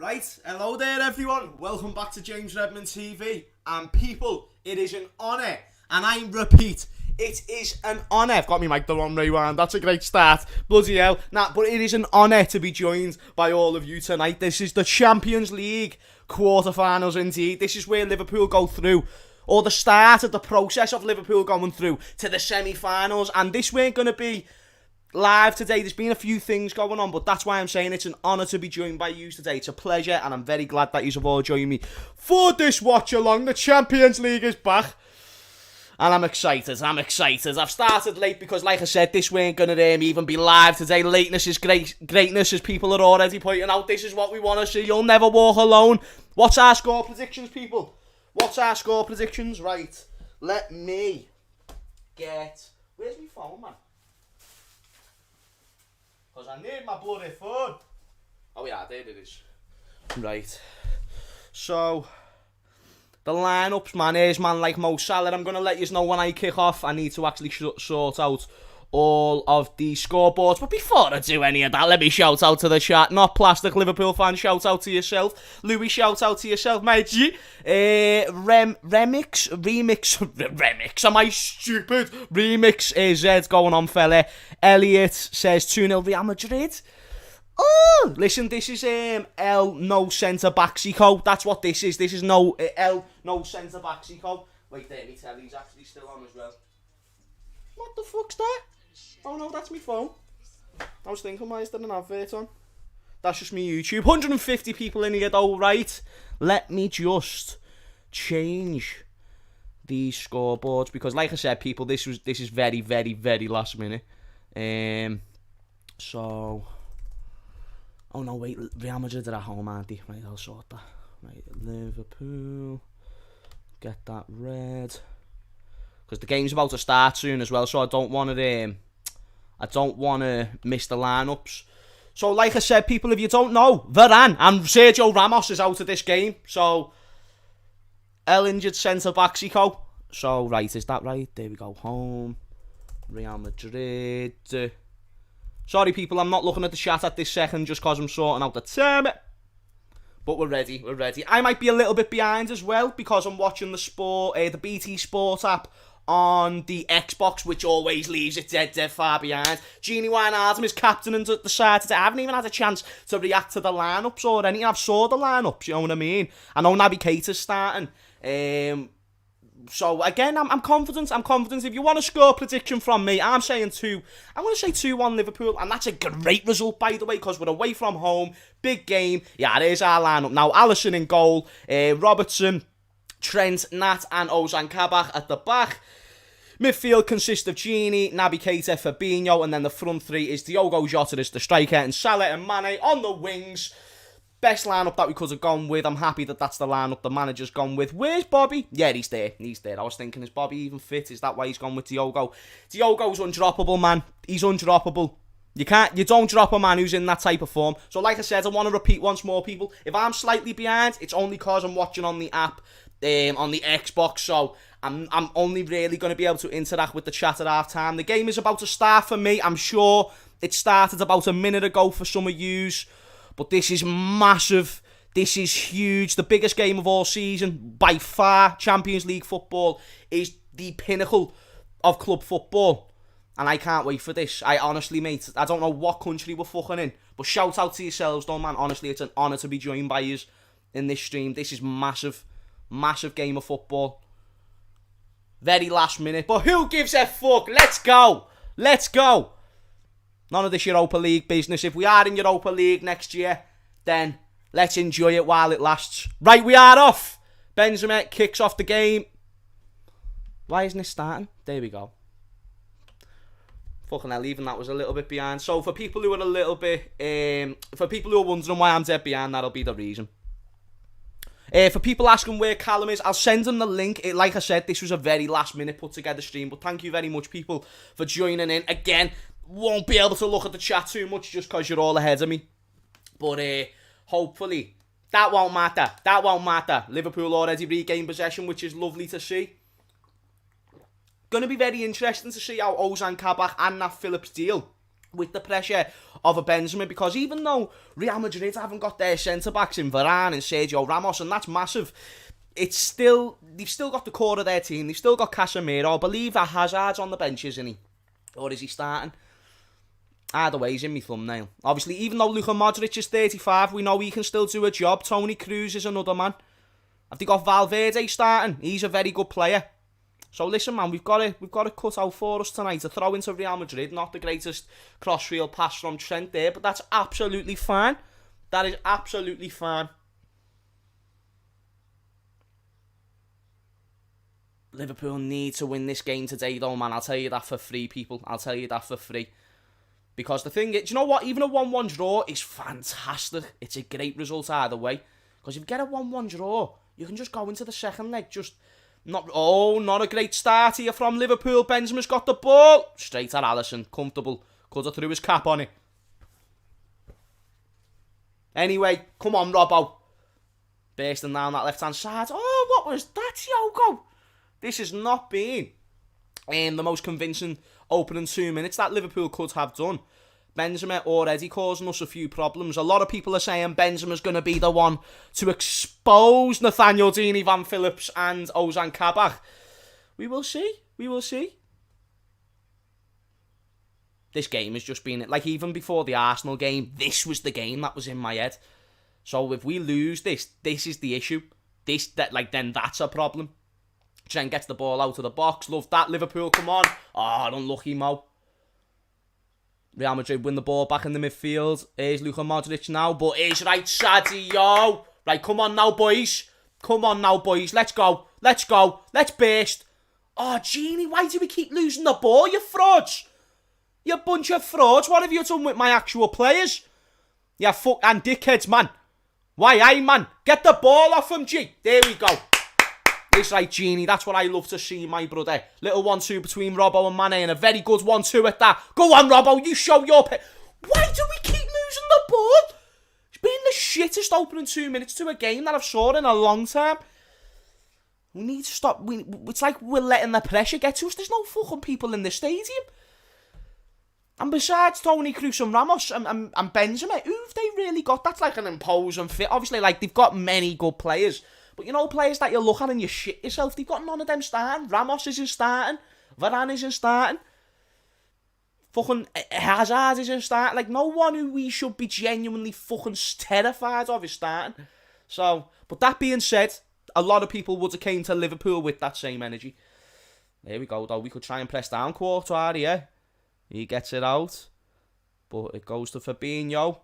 Right, hello there everyone, welcome back to James Redmond TV, and people, it is an honour, and I repeat, it is an honour. I've got me mic the wrong way round, that's a great start, bloody hell. But it is an honour to be joined by all of you tonight. This is the Champions League quarterfinals indeed. This is where Liverpool go through, or the start of the process of Liverpool going through to the semi-finals, and this weren't going to be live today. There's been a few things going on, but that's why I'm saying it's an honour to be joined by you today. It's a pleasure, and I'm very glad that you've all joined me for this watch along. The Champions League is back, and I'm excited. I've started late because, like I said, this weren't going to even be live today. Lateness is greatness, as people are already pointing out. This is what we want to see. You'll never walk alone. What's our score predictions, people? What's our score predictions? Right, let me get... Where's my phone, man? Because I need my bloody phone. Oh yeah, there it is. Right. So, the lineups, man, is man like Mo Salah. I'm going to let you know when I kick off. I need to actually sort out all of the scoreboards. But before I do any of that, let me shout out to the chat. Not Plastic Liverpool fan, shout out to yourself. Louis, shout out to yourself, mate. Remix, am I stupid? Remix is going on, fella. Elliot says 2-0 Real Madrid. Oh, listen, this is L no centre backsico. That's what this is. This is no L no centre backsico. Wait there, me tell he's actually still on as well. What the fuck's that? Oh no, that's my phone. I was thinking, why is there an advert on? That's just me YouTube. 150 people in here though, right? Let me just change these scoreboards because, like I said, people, this is very, very, very last minute. So, oh no, wait, Real Madrid are at home, aren't they? Right, I'll sort that. Right, Liverpool, get that red. Because the game's about to start soon as well, so I don't want to miss the lineups. So, like I said, people, if you don't know, Varane and Sergio Ramos is out of this game. So, L injured centre backsico. So, right, is that right? There we go. Home, Real Madrid. Sorry, people, I'm not looking at the chat at this second just because I'm sorting out the term. But we're ready. I might be a little bit behind as well because I'm watching the BT Sport app on the Xbox, which always leaves it dead far behind. Genie Wijnaldum is captaining at the side today. I haven't even had a chance to react to the lineups or anything. I've saw the lineups, you know what I mean? I know Naby Keita's starting. So again, I'm confident. If you want a score prediction from me, I'm going to say 2-1 Liverpool, and that's a great result, by the way, because we're away from home, big game. Yeah, there's our lineup now. Alisson in goal, Robertson, Trent, Nat, and Ozan Kabak at the back. Midfield consists of Gini, Naby Keita, Fabinho, and then the front three is Diogo Jota as the striker, and Salah and Mane on the wings. Best lineup that we could have gone with. I'm happy that that's the lineup the manager's gone with. Where's Bobby? Yeah, he's there. I was thinking, is Bobby even fit? Is that why he's gone with Diogo? Diogo's undroppable, man. He's undroppable. You don't drop a man who's in that type of form. So like I said, I want to repeat once more, people. If I'm slightly behind, it's only because I'm watching on the app, on the Xbox. So I'm only really going to be able to interact with the chat at half time. The game is about to start for me. I'm sure it started about a minute ago for some of yous. But this is massive. This is huge. The biggest game of all season. By far, Champions League football is the pinnacle of club football. And I can't wait for this. I honestly, mate, I don't know what country we're fucking in. But shout out to yourselves, though, man. Honestly, it's an honour to be joined by you in this stream. This is massive. Massive game of football. Very last minute. But who gives a fuck? Let's go. None of this Europa League business. If we are in Europa League next year, then let's enjoy it while it lasts. Right, we are off. Benzema kicks off the game. Why isn't it starting? There we go. Fucking hell, even that was a little bit behind. So for people who are a little bit, for people who are wondering why I'm dead behind, that'll be the reason. For people asking where Callum is, I'll send them the link. Like I said, this was a very last minute put together stream, but thank you very much, people, for joining in. Again, won't be able to look at the chat too much just because you're all ahead of me. But hopefully, that won't matter. Liverpool already regained possession, which is lovely to see. Going to be very interesting to see how Ozan Kabak and Nat Phillips deal with the pressure of a Benzema, because even though Real Madrid haven't got their centre-backs in Varane and Sergio Ramos, and that's massive, they've still got the core of their team. They've still got Casemiro. I believe that Hazard's on the bench, isn't he? Or is he starting? Either way, he's in my thumbnail. Obviously, even though Luka Modric is 35, we know he can still do a job. Toni Kroos is another man. Have they got Valverde starting? He's a very good player. So listen, man, we've got to cut out for us tonight. To throw into Real Madrid, not the greatest crossfield pass from Trent there, but that's absolutely fine. That is absolutely fine. Liverpool need to win this game today, though, man. I'll tell you that for free, people. I'll tell you that for free. Because the thing is, do you know what? Even a 1-1 draw is fantastic. It's a great result either way. Because if you get a 1-1 draw, you can just go into the second leg. Not a great start here from Liverpool. Benzema's got the ball. Straight at Alisson. Comfortable. Could have threw his cap on it. Anyway, come on, Robbo. Bursting down that left-hand side. Oh, what was that, Yogo? This has not been the most convincing opening 2 minutes that Liverpool could have done. Benzema already causing us a few problems. A lot of people are saying Benzema's going to be the one to expose Nathaniel Deeney, Van Phillips and Ozan Kabak. We will see. We will see. This game has just been, like, even before the Arsenal game, this was the game that was in my head. So if we lose this is the issue. Then that's a problem. Chen gets the ball out of the box. Love that. Liverpool, come on. Oh, unlucky Mo. Real Madrid win the ball back in the midfield. Here's Luka Modric now, but here's right Sadio. Right, come on now, boys. Come on now, boys. Let's go. Let's go. Let's burst. Oh, Genie, why do we keep losing the ball, you frauds? You bunch of frauds. What have you done with my actual players? Yeah, fuck and dickheads, man. Why, aye, man? Get the ball off him, G. There we go. It's right, Genie. That's what I love to see, my brother. Little 1-2 between Robbo and Mane, and a very good 1-2 at that. Go on, Robbo. You show your Why do we keep losing the ball? It's been the shittest opening 2 minutes to a game that I've saw in a long time. We need to stop. It's like we're letting the pressure get to us. There's no fucking people in the stadium. And besides Toni Kroos and Ramos and Benzema, who've they really got? That's like an imposing fit. Obviously, like, they've got many good players. But you know, players that you look at and you shit yourself, they've got none of them starting. Ramos isn't starting. Varane isn't starting. Fucking Hazard isn't starting. Like, no one who we should be genuinely fucking terrified of is starting. So, but that being said, a lot of people would have came to Liverpool with that same energy. There we go, though. We could try and press down Courtois, yeah. He gets it out. But it goes to Fabinho.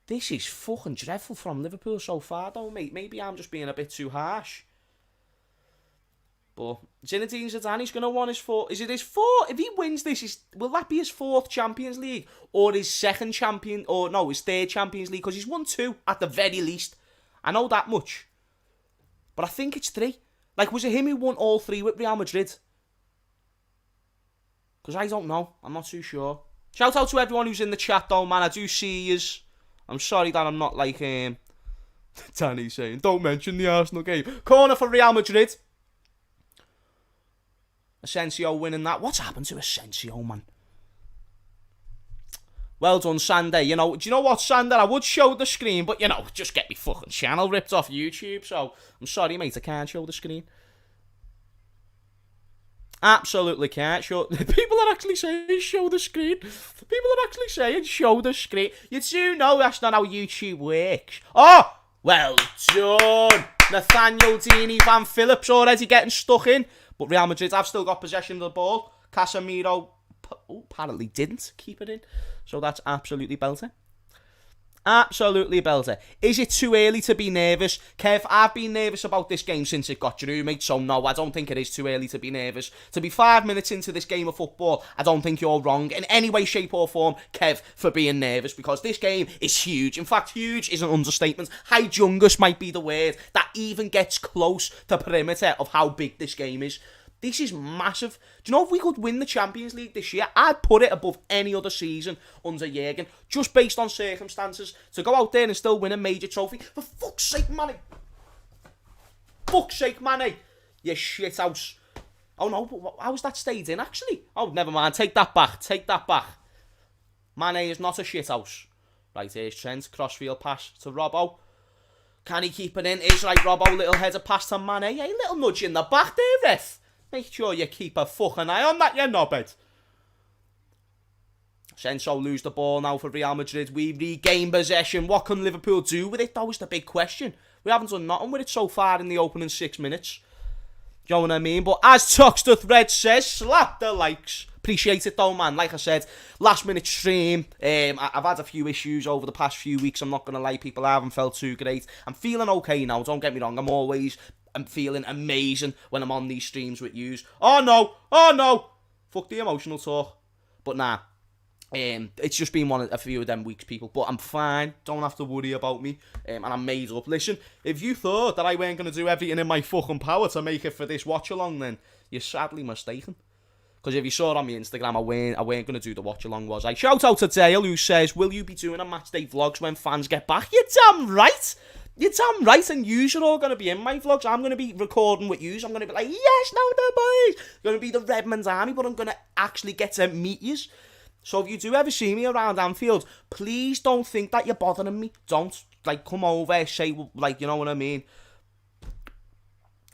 This is fucking dreadful from Liverpool so far, though, mate. Maybe I'm just being a bit too harsh. But Zinedine Zidane's going to want his fourth. Is it his fourth? If he wins this, will that be his fourth Champions League? Or his second champion? Or no, his third Champions League? Because he's won 2 at the very least. I know that much. But I think it's 3. Like, was it him who won all 3 with Real Madrid? Because I don't know. I'm not too sure. Shout out to everyone who's in the chat, though, man. I do see yous. I'm sorry that I'm not like Danny saying, don't mention the Arsenal game. Corner for Real Madrid. Asensio winning that. What's happened to Asensio, man? Well done, Sander. You know, do you know what, Sander? I would show the screen, but, you know, just get me fucking channel ripped off YouTube. So, I'm sorry, mate, I can't show the screen. Absolutely can't show. People are actually saying show the screen. People are actually saying show the screen. You do know that's not how YouTube works. Oh, well done. Nathaniel Deeney, Van Phillips already getting stuck in. But Real Madrid have still got possession of the ball. Casemiro apparently didn't keep it in. So that's absolutely belter. Absolutely belter. Is it too early to be nervous? Kev, I've been nervous about this game since it got through, mate. So no, I don't think it is too early to be nervous. To be 5 minutes into this game of football, I don't think you're wrong in any way, shape or form, Kev, for being nervous. Because this game is huge. In fact, huge is an understatement. Humongous might be the word that even gets close to perimeter of how big this game is. This is massive. Do you know if we could win the Champions League this year, I'd put it above any other season under Jurgen, just based on circumstances. To go out there and still win a major trophy. For fuck's sake, Manny. Fuck's sake, Manny. You shithouse. Oh no, but how was that stayed in actually? Oh, never mind. Take that back. Take that back. Mane is not a shithouse. Right, here's Trent. Crossfield pass to Robbo. Can he keep it in? Is right, Robbo. Little header pass to Mane. Hey, little nudge in the back there, ref. Make sure you keep a fucking eye on that, you knobhead. Senso lose the ball now for Real Madrid. We regain possession. What can Liverpool do with it? That was the big question. We haven't done nothing with it so far in the opening 6 minutes. You know what I mean? But as Tuxter Thread says, slap the likes. Appreciate it though, man. Like I said, last minute stream. I've had a few issues over the past few weeks. I'm not going to lie, people. I haven't felt too great. I'm feeling okay now. Don't get me wrong. I'm feeling amazing when I'm on these streams with yous. Oh no. Fuck the emotional talk. But nah. It's just been a few of them weeks, people. But I'm fine. Don't have to worry about me. And I'm made up. Listen, if you thought that I weren't going to do everything in my fucking power to make it for this watch-along, then you're sadly mistaken. Because if you saw it on my Instagram, I weren't going to do the watch-along, was I? Shout out to Dale, who says, will you be doing a matchday vlogs when fans get back? You're damn right. You're damn right, and yous are all going to be in my vlogs. I'm going to be recording with yous. I'm going to be like, yes, no, the boys. Going to be the Redmond's army, but I'm going to actually get to meet yous. So if you do ever see me around Anfield, please don't think that you're bothering me. Don't, come over, say, you know what I mean?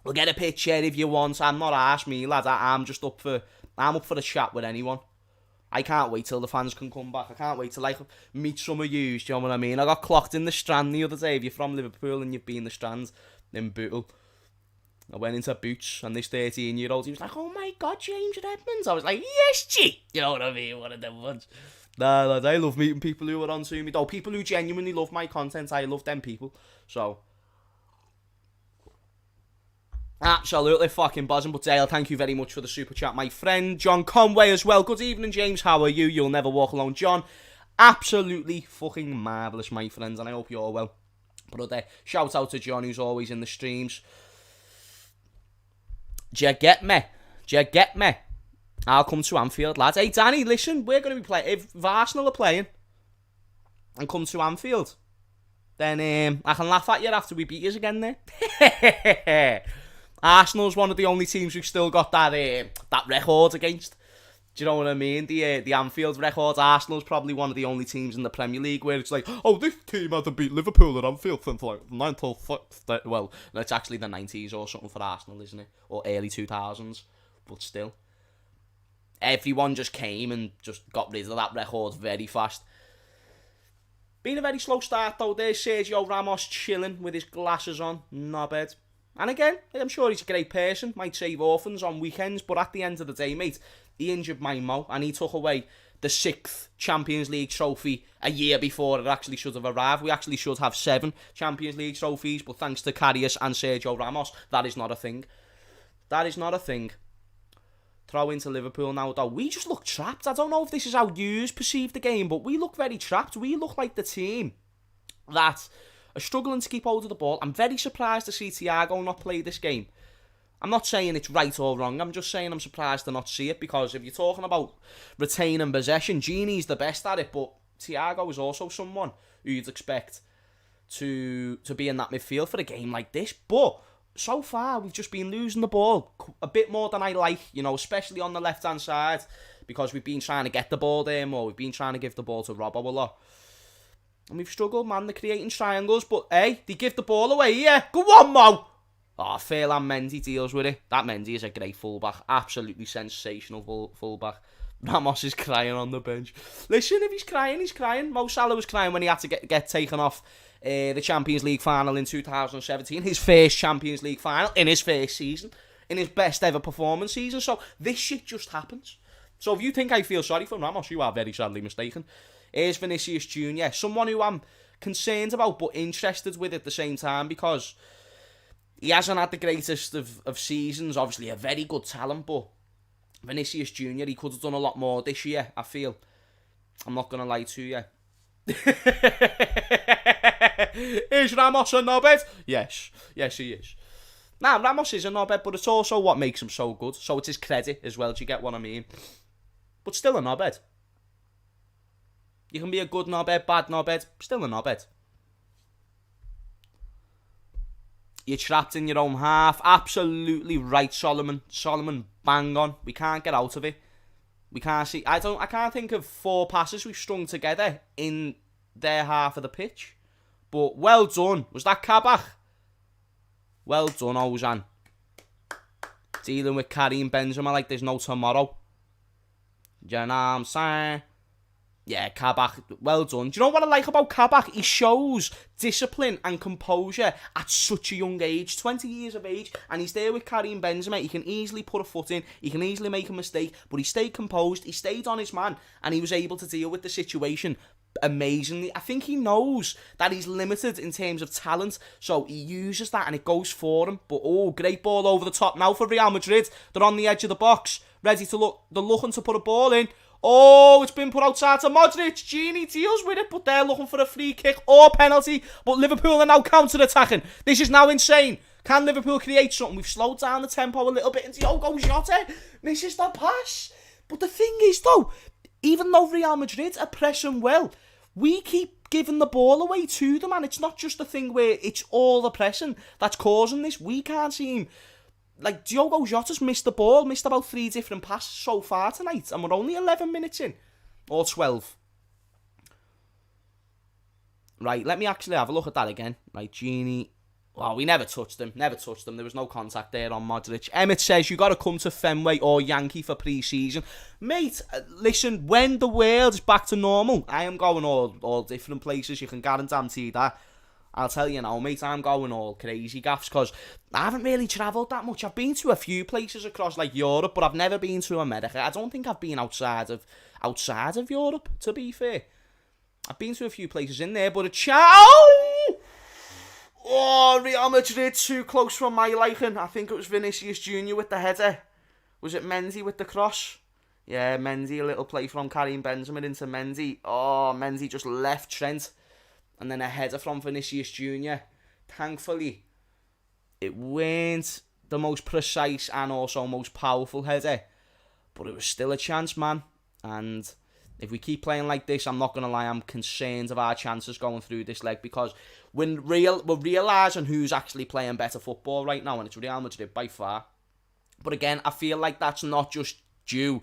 We'll get a picture if you want. I'm not arse me, lad. I'm just up for a chat with anyone. I can't wait till the fans can come back. I can't wait to, meet some of you. Do you know what I mean? I got clocked in the Strand the other day. If you're from Liverpool and you've been in the Strand, in Bootle, I went into Boots, and this 13-year-old, he was like, oh my God, James Redmond. I was like, yes, G. You know what I mean? One of them ones. Nah, lad, I love meeting people who are on to me, though. People who genuinely love my content. I love them people. So, absolutely fucking buzzing. But Dale, thank you very much for the super chat, my friend. John Conway as well. Good evening, James. How are you? You'll never walk alone. John, absolutely fucking marvellous, my friends, and I hope you're well. But shout out to John, who's always in the streams. Do you get me? I'll come to Anfield, lads. Hey, Danny, listen, we're going to be playing. If Arsenal are playing and come to Anfield, then I can laugh at you after we beat you again there. Arsenal's one of the only teams who've still got that record against. Do you know what I mean? The Anfield record. Arsenal's probably one of the only teams in the Premier League where it's like, oh, this team hasn't beat Liverpool at Anfield since well, it's actually the 90s or something for Arsenal, isn't it? Or early 2000s. But still, everyone just came and just got rid of that record very fast. Been a very slow start though. There's Sergio Ramos chilling with his glasses on, knobhead. And again, I'm sure he's a great person, might save orphans on weekends, but at the end of the day, mate, he injured my Mo, and he took away the 6th Champions League trophy a year before it actually should have arrived. We actually should have 7 Champions League trophies, but thanks to Karius and Sergio Ramos, that is not a thing. That is not a thing. Throw into Liverpool now, though. We just look trapped. I don't know if this is how you perceive the game, but we look very trapped. We look like the team that are struggling to keep hold of the ball. I'm very surprised to see Thiago not play this game. I'm not saying it's right or wrong. I'm just saying I'm surprised to not see it, because if you're talking about retaining possession, Gini's the best at it, but Thiago is also someone who you'd expect to be in that midfield for a game like this. But so far, we've just been losing the ball a bit more than I like, especially on the left-hand side, because we've been trying to get the ball there more. We've been trying to give the ball to Robbo a lot. And we've struggled, man. They're creating triangles, but hey, they give the ball away, yeah. Go on, Mo. Oh, Ferland Mendy deals with it. That Mendy is a great fullback. Absolutely sensational fullback. Ramos is crying on the bench. Listen, if he's crying, he's crying. Mo Salah was crying when he had to get taken off the Champions League final in 2017. His first Champions League final in his first season. In his best ever performance season. So this shit just happens. So if you think I feel sorry for Ramos, you are very sadly mistaken. Here's Vinicius Jr. Someone who I'm concerned about but interested with at the same time, because he hasn't had the greatest of seasons. Obviously a very good talent, but Vinicius Jr., he could have done a lot more this year, I feel. I'm not going to lie to you. Is Ramos a knobhead? Yes, he is. Now, Ramos is a knobhead, but it's also what makes him so good. So it's his credit as well, do you get what I mean? But still a knobhead. You can be a good knobhead, bad knobhead, still a knobhead. You're trapped in your own half. Absolutely right, Solomon. Solomon, bang on. We can't get out of it. We can't see. I can't think of 4 passes we've strung together in their half of the pitch. But well done. Was that Kabak? Well done, Ozan. Dealing with Karim Benzema like there's no tomorrow. You know what I'm saying? Yeah, Kabak, well done. Do you know what I like about Kabak? He shows discipline and composure at such a young age, 20 years of age, and he's there with Karim Benzema. He can easily put a foot in, he can easily make a mistake, but he stayed composed, he stayed on his man, and he was able to deal with the situation amazingly. I think he knows that he's limited in terms of talent, so he uses that and it goes for him. But oh, great ball over the top now for Real Madrid. They're on the edge of the box, ready to look. They're looking to put a ball in. Oh, it's been put outside to Madrid. Gini deals with it, but they're looking for a free kick or penalty. But Liverpool are now counter-attacking. This is now insane. Can Liverpool create something? We've slowed down the tempo a little bit, and Diogo Jota misses the pass. But the thing is, though, even though Real Madrid are pressing well, we keep giving the ball away to them, and it's not just a thing where it's all the pressing that's causing this. We can't seem... Like, Diogo Jota's missed the ball, missed about 3 different passes so far tonight, and we're only 11 minutes in. Or 12. Right, let me actually have a look at that again. Right, Gini. Well, we never touched him. Never touched him. There was no contact there on Modric. Emmett says, you got to come to Fenway or Yankee for pre-season. Mate, listen, when the world is back to normal, I am going all different places. You can guarantee that. I'll tell you now, mate, I'm going all crazy gaffs because I haven't really travelled that much. I've been to a few places across like Europe, but I've never been to America. I don't think I've been outside of Europe, to be fair. I've been to a few places in there, but oh, Real Madrid too close from my liking. I think it was Vinicius Jr. with the header. Was it Mendy with the cross? Yeah, Mendy, a little play from Karim Benzema into Mendy. Oh, Mendy just left Trent. And then a header from Vinicius Jr. Thankfully, it weren't the most precise and also most powerful header. But it was still a chance, man. And if we keep playing like this, I'm not going to lie, I'm concerned of our chances going through this leg. Because we're realising who's actually playing better football right now. And it's Real Madrid by far. But again, I feel like that's not just due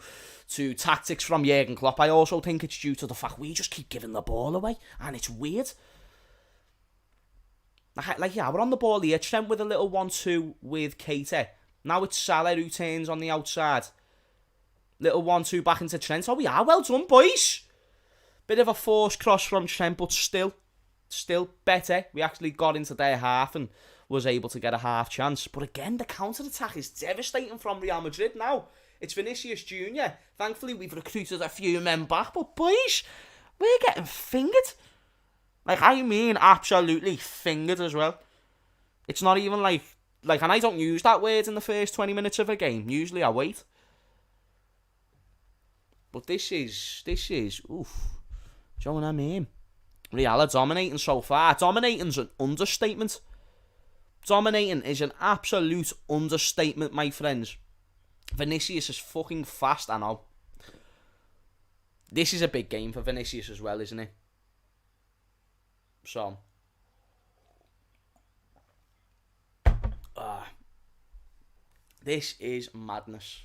to tactics from Jurgen Klopp. I also think it's due to the fact we just keep giving the ball away. And it's weird. Like, yeah, we're on the ball here. Trent with a little 1-2 with Keita. Now it's Salah who turns on the outside. Little 1-2 back into Trent. Oh, we are well done, boys. Bit of a forced cross from Trent, but still better. We actually got into their half and was able to get a half chance. But again, the counter-attack is devastating from Real Madrid now. It's Vinicius Jr. Thankfully, we've recruited a few men back. But boys, we're getting fingered. Like, I mean, absolutely fingered as well. It's not even like, and I don't use that word in the first 20 minutes of a game. Usually I wait. But this is, oof. Do you know what I mean? Real are dominating so far. Dominating's an understatement. Dominating is an absolute understatement, my friends. Vinicius is fucking fast, I know. This is a big game for Vinicius as well, isn't it? So, this is madness.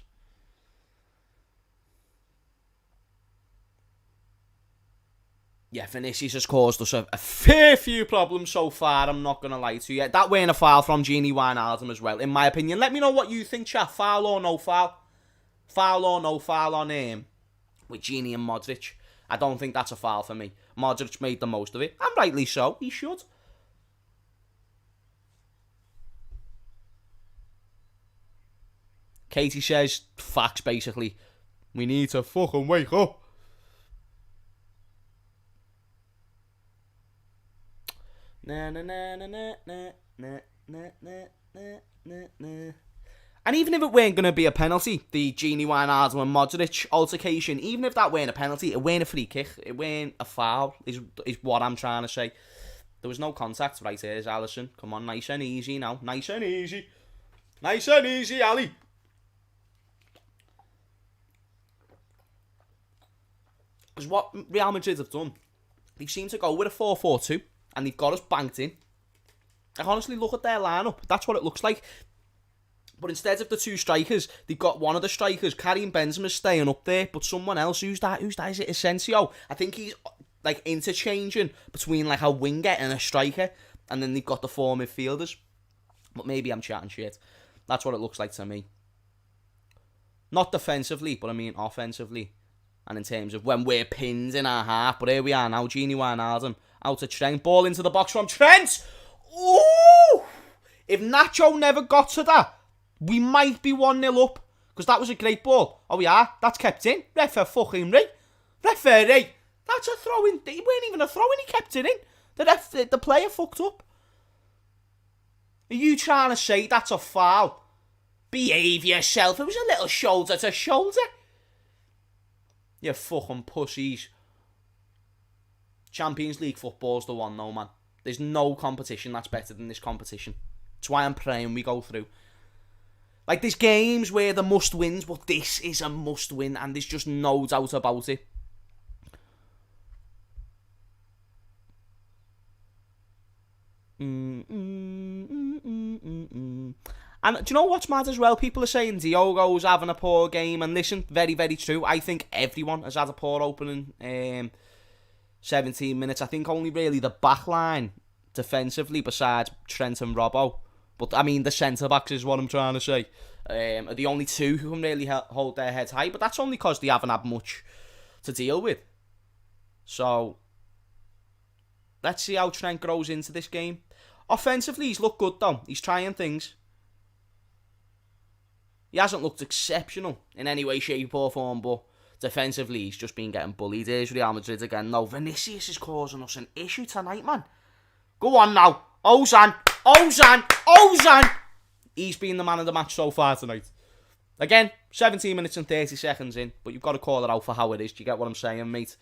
Yeah, Vinicius has caused us a fair few problems so far, I'm not going to lie to you. That weren't a foul from Gini Wijnaldum as well, in my opinion. Let me know what you think, chat. Foul or no foul? Foul or no foul on him with Gini and Modric. I don't think that's a foul for me. Modric made the most of it, and rightly so. He should. Katie says, facts basically. We need to fucking wake up. Na na na na na na na na na na na. And even if it weren't going to be a penalty, the Gini Wijnaldum and Modric altercation, even if that weren't a penalty, it weren't a free kick, it weren't a foul, is what I'm trying to say. There was no contact. Right, here's Alisson. Come on, nice and easy now. Nice and easy. Nice and easy, Ali. Because what Real Madrid have done, they seem to go with a 4-4-2, and they've got us banked in. I honestly look at their lineup. That's what it looks like. But instead of the two strikers, they've got one of the strikers, Karim Benzema, staying up there, but someone else. Who's that? Is it Asensio? I think he's like interchanging between like a winger and a striker, and then they've got the four midfielders. But maybe I'm chatting shit. That's what it looks like to me. Not defensively, but I mean offensively. And in terms of when we're pinned in our half. But here we are now. Gini Wijnaldum out to Trent. Ball into the box from Trent. Ooh! If Nacho never got to that, we might be 1-0 up. Because that was a great ball. Oh yeah, that's kept in. Referee. That's a throw-in. It weren't even a throw-in, he kept it in. The player fucked up. Are you trying to say that's a foul? Behave yourself. It was a little shoulder to shoulder. You fucking pussies. Champions League football's the one though, man. There's no competition that's better than this competition. That's why I'm praying we go through. Like, there's games where the must wins, but this is a must win, and there's just no doubt about it. And do you know what's mad as well? People are saying Diogo's having a poor game, and listen, very, very true. I think everyone has had a poor opening 17 minutes. I think only really the back line defensively, besides Trent and Robbo, but I mean the centre-backs is what I'm trying to say, are the only two who can really hold their heads high, but that's only because they haven't had much to deal with. So, let's see how Trent grows into this game. Offensively, he's looked good though. He's trying things. He hasn't looked exceptional in any way, shape or form, but defensively, he's just been getting bullied. Here's Real Madrid again. No, Vinicius is causing us an issue tonight, man. Go on now. Ozan. He's been the man of the match so far tonight. Again, 17 minutes and 30 seconds in, but you've got to call it out for how it is. Do you get what I'm saying, mate?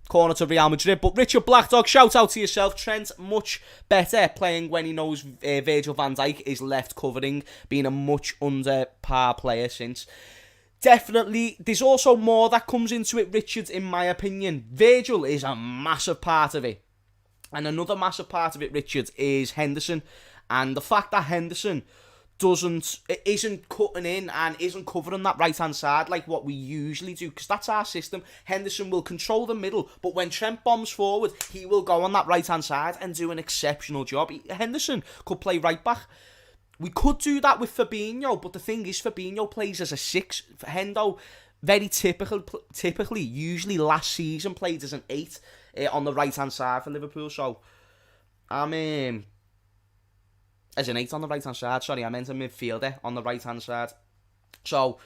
Corner to Real Madrid, but Richard Blackdog, shout out to yourself. Trent, much better playing when he knows Virgil van Dijk is left covering, being a much under par player since. Definitely, there's also more that comes into it, Richard, in my opinion. Virgil is a massive part of it. And another massive part of it, Richard, is Henderson. And the fact that Henderson isn't cutting in and isn't covering that right-hand side like what we usually do, because that's our system. Henderson will control the middle, but when Trent bombs forward, he will go on that right-hand side and do an exceptional job. Henderson could play right-back. We could do that with Fabinho, but the thing is, Fabinho plays as a 6. Hendo, very typically, usually last season, played as an 8 on the right-hand side for Liverpool. So, as an 8 on the right-hand side, sorry, I meant a midfielder on the right-hand side. So,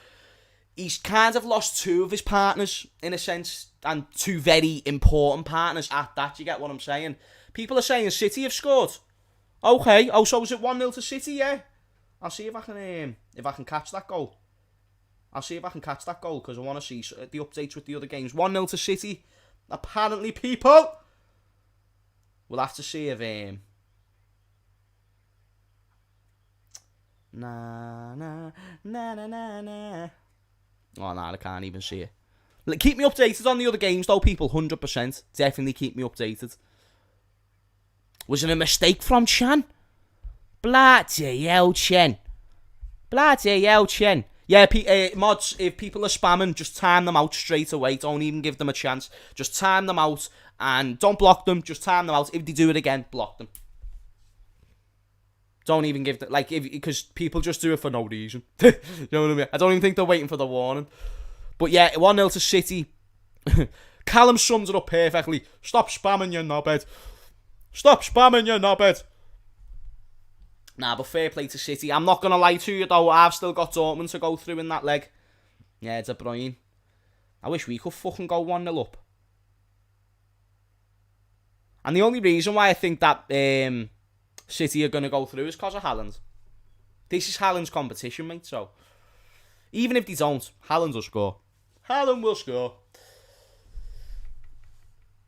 he's kind of lost 2 of his partners, in a sense, and 2 very important partners at that, you get what I'm saying? People are saying City have scored. Okay, so is it 1-0 to City, yeah? I'll see if I can catch that goal. Because I want to see the updates with the other games. 1-0 to City. Apparently, people, we'll have to see if na na na na na na. Oh no, I can't even see it. Keep me updated on the other games though, people. 100%. Definitely keep me updated. Was it a mistake from Chan? Bloody hell, Chen. Yeah, mods, if people are spamming, just time them out straight away. Don't even give them a chance. Just time them out and don't block them. Just time them out. If they do it again, block them. Don't even give them, because people just do it for no reason. You know what I mean? I don't even think they're waiting for the warning. But yeah, 1-0 to City. Callum sums it up perfectly. Stop spamming, you knobhead. Nah, but fair play to City. I'm not going to lie to you, though. I've still got Dortmund to go through in that leg. Yeah, De Bruyne. I wish we could fucking go 1-0 up. And the only reason why I think that City are going to go through is because of Haaland. This is Haaland's competition, mate, so even if they don't, Haaland will score. Haaland will score.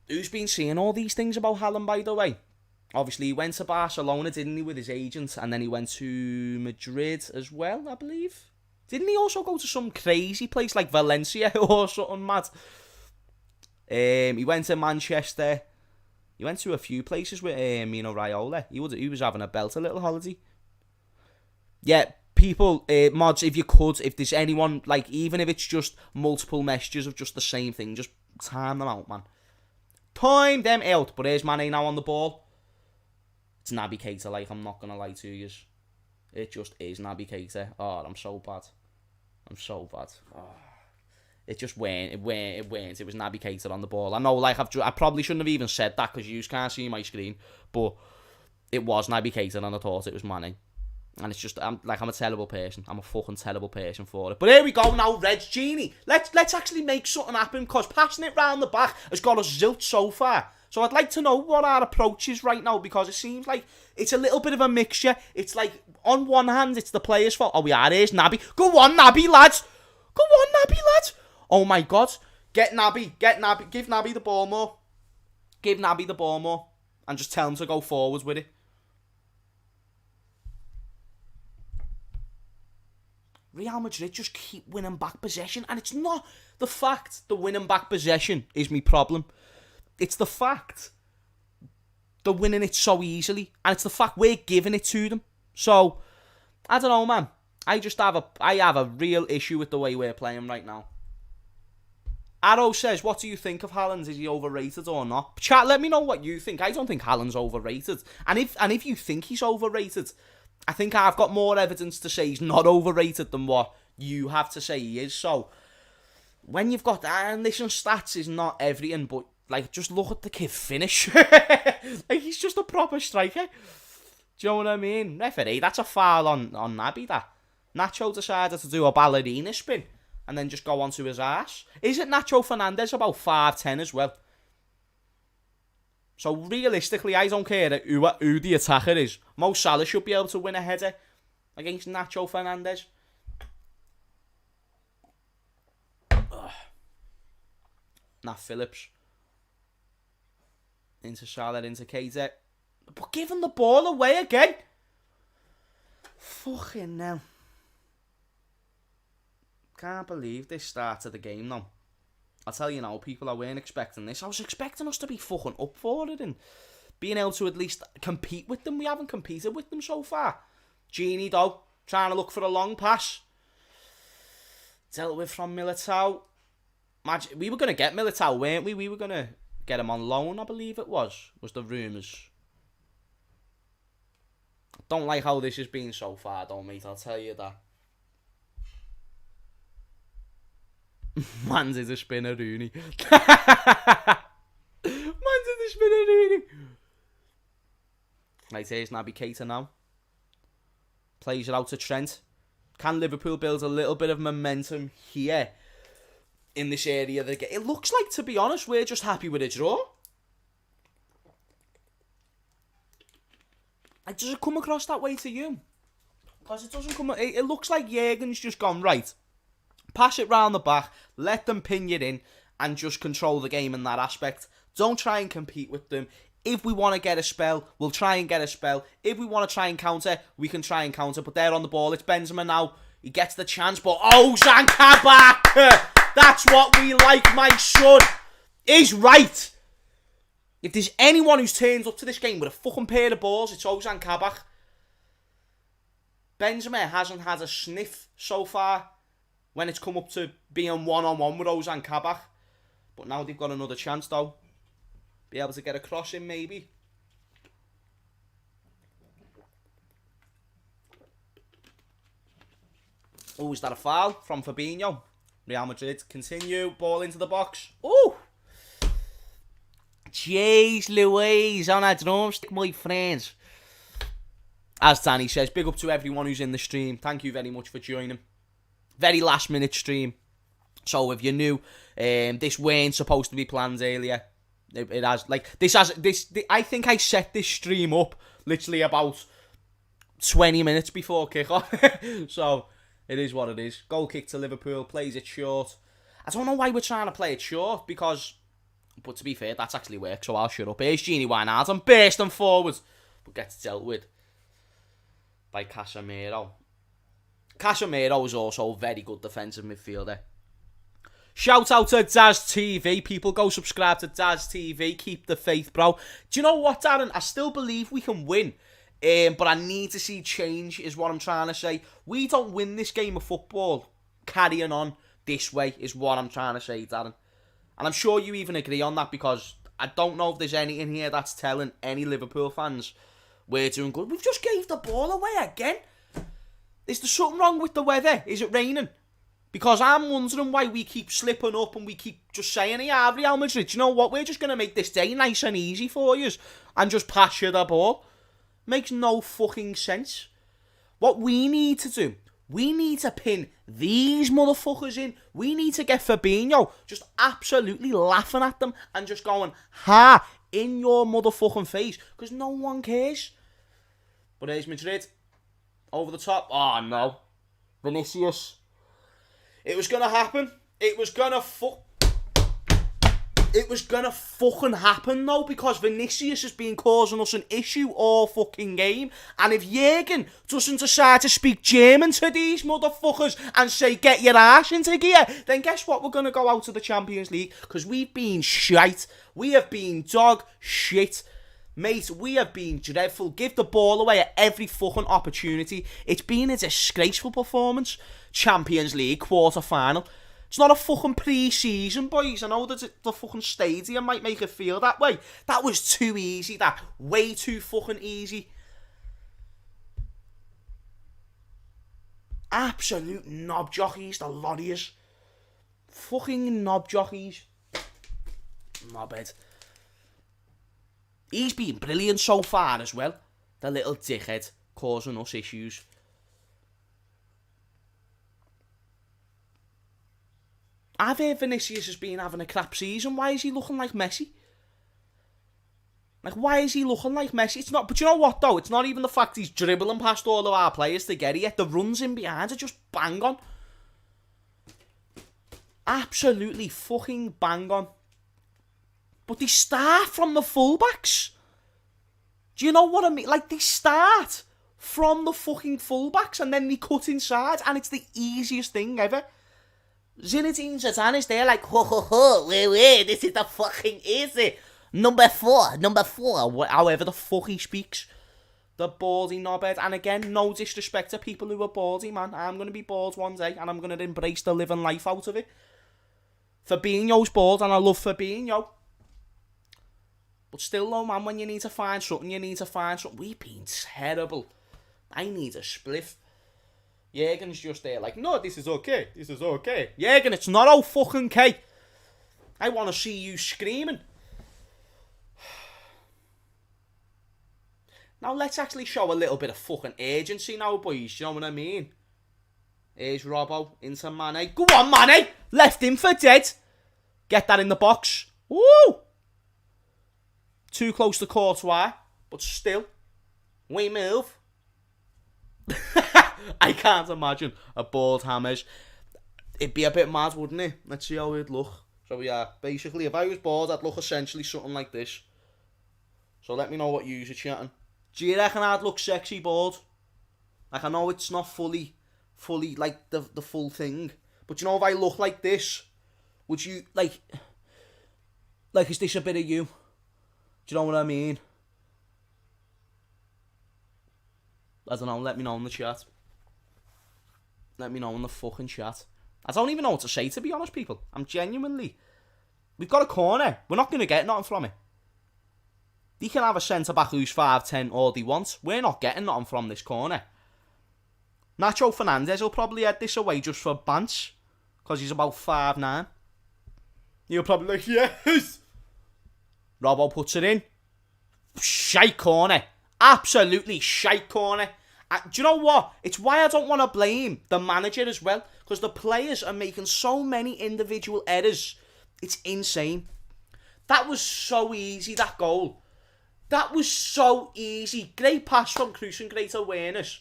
Who's been seeing all these things about Haaland, by the way? Obviously, he went to Barcelona, didn't he, with his agent, and then he went to Madrid as well, I believe. Didn't he also go to some crazy place like Valencia or something mad? He went to Manchester. He went to a few places with Mino Raiola. He was having a little holiday. Yeah, people, mods, if there's anyone, like, even if it's just multiple messages of just the same thing, just time them out, man. Time them out. But here's Mane now on the ball. It's Naby Keita, like, I'm not going to lie to you. It just is Naby Keita. Oh, I'm so bad. Oh. It just went. It went. It was Naby Keita on the ball. I know, like, I probably shouldn't have even said that because you can't see my screen. But it was Naby Keita and I thought it was Mane. And it's just, I'm a terrible person. I'm a fucking terrible person for it. But here we go now, Reg Genie. Let's actually make something happen, because passing it round the back has got us zilch so far. So I'd like to know what our approach is right now, because it seems like it's a little bit of a mixture. It's like, on one hand, it's the players' fault. Oh, here's Naby. Go on, Naby, lads. Oh my God. Get Naby. Give Naby the ball more. And just tell him to go forwards with it. Real Madrid just keep winning back possession, and it's not the fact the winning back possession is my problem. It's the fact they're winning it so easily, and it's the fact we're giving it to them. So, I don't know, man. I have a real issue with the way we're playing right now. Arrow says, what do you think of Haaland? Is he overrated or not? Chat, let me know what you think. I don't think Haaland's overrated. And if you think he's overrated, I think I've got more evidence to say he's not overrated than what you have to say he is. So, when you've got that, and listen, stats is not everything, but, like, just look at the kid finish. Like, he's just a proper striker. Do you know what I mean? Referee, that's a foul on Naby, that. Nacho decided to do a ballerina spin and then just go onto his ass. Isn't Nacho Fernandez about 5'10" as well? So realistically, I don't care who the attacker is. Mo Salah should be able to win a header against Nacho Fernandez. Nat Phillips. Into Salah, into Keita. But giving the ball away again. Fucking hell. Can't believe this start of the game now. I'll tell you now, people, I weren't expecting this. I was expecting us to be fucking up for it and being able to at least compete with them. We haven't competed with them so far. Genie, though, trying to look for a long pass. Dealt with from Militao. We were going to get Militao, weren't we? We were going to get him on loan, I believe it was the rumours. Don't like how this has been so far, though, mate, I'll tell you that. Man's is a spinner, Rooney. Man's is a spinner, Rooney. Right, here's Naby Keita now. Plays it out to Trent. Can Liverpool build a little bit of momentum here in this area of the game? It looks like, to be honest, we're just happy with a draw. Like, does it come across that way to you? Because it doesn't come... It looks like Jurgen's just gone, right, pass it round the back, let them pin you in, and just control the game in that aspect. Don't try and compete with them. If we want to get a spell, we'll try and get a spell. If we want to try and counter, we can try and counter. But they're on the ball. It's Benzema now. He gets the chance, but Ozan Kabak! That's what we like, my son. Is right. If there's anyone who's turned up to this game with a fucking pair of balls, it's Ozan Kabak. Benzema hasn't had a sniff so far when it's come up to being one-on-one with Ozan Kabak. But now they've got another chance, though. Be able to get a cross in, maybe. Oh, is that a foul from Fabinho? Real Madrid continue. Ball into the box. Oh! Jeez Louise on a drumstick, my friends. As Danny says, big up to everyone who's in the stream. Thank you very much for joining. Very last minute stream. So if you're new, this weren't supposed to be planned earlier. It has, like, I think I set this stream up literally about 20 minutes before kickoff. So it is what it is. Goal kick to Liverpool, plays it short. I don't know why we're trying to play it short, because, but to be fair, that's actually worked, so I'll shut up. Here's Genie Wijnaldum bursting forward, but gets dealt with by Casemiro. Casemiro is also a very good defensive midfielder. Shout out to Daz TV. People go subscribe to Daz TV. Keep the faith, bro. Do you know what, Darren? I still believe we can win. But I need to see change, is what I'm trying to say. We don't win this game of football carrying on this way, is what I'm trying to say, Darren. And I'm sure you even agree on that, because I don't know if there's any in here that's telling any Liverpool fans we're doing good. We've just gave the ball away again. Is there something wrong with the weather? Is it raining? Because I'm wondering why we keep slipping up and we keep just saying, yeah, Real Madrid, you know what? We're just going to make this day nice and easy for you and just pass you the ball. Makes no fucking sense. What we need to do, we need to pin these motherfuckers in. We need to get Fabinho just absolutely laughing at them and just going, ha, in your motherfucking face. Because no one cares. But there's Madrid. Over the top. Oh, no. Vinicius. It was going to happen. It was going to fucking happen, though, because Vinicius has been causing us an issue all fucking game. And if Jürgen doesn't decide to speak German to these motherfuckers and say, get your ass into gear, then guess what? We're going to go out to the Champions League, because we've been shite. We have been dog shit. Mate, we have been dreadful. Give the ball away at every fucking opportunity. It's been a disgraceful performance. Champions League quarter-final. It's not a fucking pre-season, boys. I know that the fucking stadium might make it feel that way. That was too easy, that. Way too fucking easy. Absolute knob jockeys, the lot of yous. Fucking knob jockeys. Knobhead. He's been brilliant so far as well. The little dickhead causing us issues. I've heard Vinicius has been having a crap season. Why is he looking like Messi? Like, why is he looking like Messi? It's not, but you know what, though? It's not even the fact he's dribbling past all of our players to get here. The runs in behind are just bang on. Absolutely fucking bang on. But they start from the fullbacks. Do you know what I mean? Like, they start from the fucking fullbacks and then they cut inside, and it's the easiest thing ever. Zinedine Zidane is there like, ho ho ho, wait, this is the fucking easy. Number four, however the fuck he speaks. The baldy knobhead. And again, no disrespect to people who are baldy, man. I'm going to be bald one day and I'm going to embrace the living life out of it. Fabinho's bald and I love Fabinho. But still though, man, when you need to find something, you need to find something. We've been terrible. I need a spliff. Jürgen's just there like, no, this is okay. This is okay. Jürgen, it's not all fucking okay. I want to see you screaming. Now let's actually show a little bit of fucking agency now, boys. You know what I mean? Here's Robbo into Mane. Go on, Mane! Left him for dead. Get that in the box. Woo! Too close to Courtois, but still. We move. I can't imagine a bald Hammers. It'd be a bit mad, wouldn't it? Let's see how it'd look. So yeah, basically, if I was bald, I'd look essentially something like this. So let me know what you're chatting. Do you reckon I'd look sexy bald? Like, I know it's not fully like the full thing, but you know, if I look like this, would you like is this a bit of you? Do you know what I mean? I don't know, let me know in the chat. Let me know in the fucking chat. I don't even know what to say, to be honest, people. I'm genuinely... We've got a corner. We're not going to get nothing from it. They can have a centre-back who's 5'10" all they want. We're not getting nothing from this corner. Nacho Fernandez will probably head this away just for bants, because he's about 5'9". He'll probably like, yes! Robbo puts it in. Shite corner. Absolutely shite corner. Do you know what? It's why I don't want to blame the manager as well, because the players are making so many individual errors. It's insane. That was so easy, that goal. That was so easy. Great pass from Kroos and great awareness.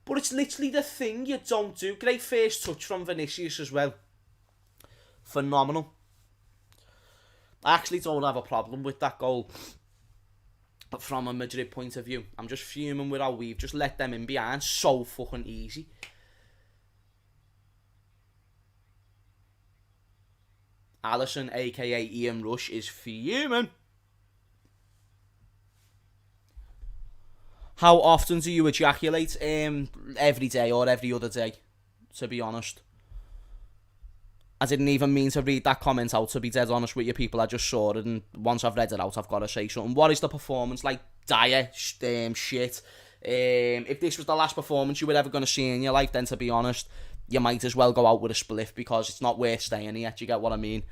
But it's literally the thing you don't do. Great first touch from Vinicius as well. Phenomenal. I actually don't have a problem with that goal. But from a Madrid point of view, I'm just fuming with how we've just let them in behind so fucking easy. Alisson, aka Ian Rush, is fuming. How often do you ejaculate? Every day or every other day, to be honest. I didn't even mean to read that comment out, to be dead honest with you people. I just saw it, and once I've read it out, I've got to say something. What is the performance like? Dire shit. If this was the last performance you were ever going to see in your life, then to be honest, you might as well go out with a spliff, because it's not worth staying here. Do you get what I mean?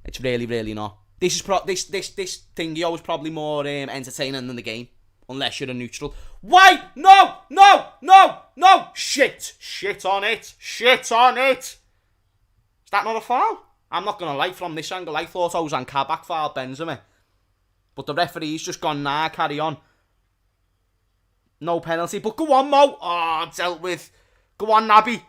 It's really, really not. This thingy was probably more entertaining than the game, unless you're a neutral. Why? No! Shit on it. Is that not a foul? I'm not going to lie, from this angle, I thought Ozan Kabak fouled Benzema. But the referee's just gone, nah, carry on. No penalty, but go on, Mo. Oh, dealt with. Go on, Naby,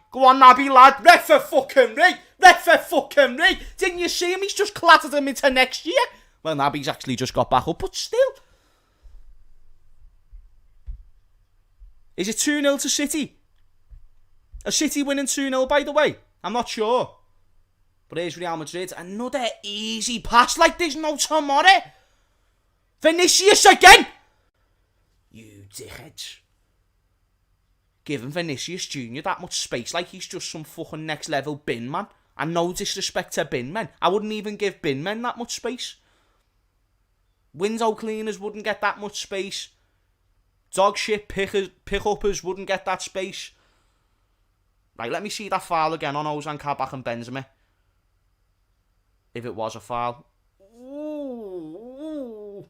lad. Ref for fucking Ray. Didn't you see him? He's just clattered him into next year. Well, Naby's actually just got back up, but still. Is it 2-0 to City? A City winning 2-0, by the way? I'm not sure. But here's Real Madrid. Another easy pass like there's no tomorrow. Vinicius again. You dickheads. Giving Vinicius Jr. that much space like he's just some fucking next level bin man. And no disrespect to bin men. I wouldn't even give bin men that much space. Window cleaners wouldn't get that much space. Dog shit pick-uppers wouldn't get that space. Right, let me see that foul again on Ozan Kabak and Benzema. If it was a foul. Ooh.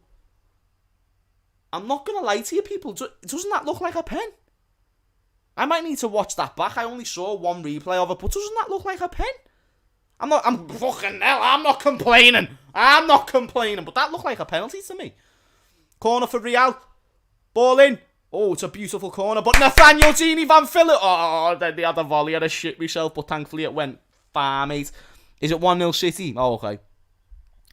I'm not going to lie to you people. Doesn't that look like a pen? I might need to watch that back. I only saw one replay of it, but doesn't that look like a pen? I'm fucking hell, I'm not complaining. But that looked like a penalty to me. Corner for Real. Ball in. Oh, it's a beautiful corner, but Nathaniel Genie Van Philip. Oh, then they had a volley. I had to shit myself, but thankfully it went far, mate. Is it 1-0 City? Oh, okay.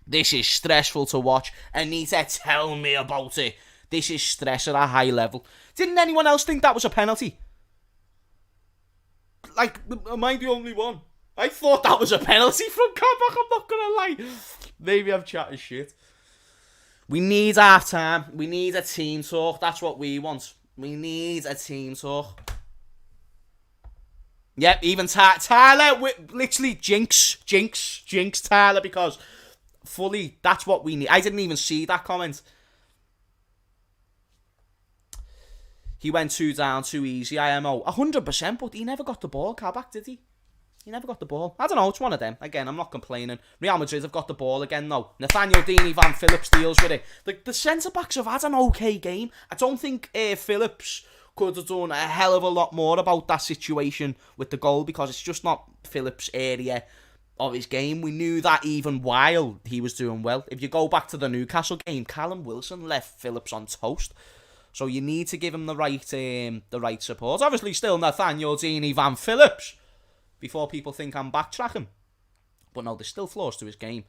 This is stressful to watch. Anita, tell me about it. This is stress at a high level. Didn't anyone else think that was a penalty? Like, am I the only one? I thought that was a penalty from Kabak, I'm not going to lie. Maybe I'm chatting shit. We need half time. We need a team talk. That's what we want. We need a team talk. Yep, even Tyler, literally jinx Tyler, because fully, that's what we need. I didn't even see that comment. He went 2 down, too easy, IMO. 100%, but he never got the ball, Kabak, did he? He never got the ball. I don't know, it's one of them. Again, I'm not complaining. Real Madrid have got the ball again, though. Nathaniel Dini Van Phillips deals with it. The centre-backs have had an okay game. I don't think Phillips could have done a hell of a lot more about that situation with the goal, because it's just not Phillips' area of his game. We knew that even while he was doing well. If you go back to the Newcastle game, Callum Wilson left Phillips on toast. So you need to give him the right support. Obviously, still Nathaniel Dini Van Phillips, before people think I'm backtracking. But no, there's still flaws to his game.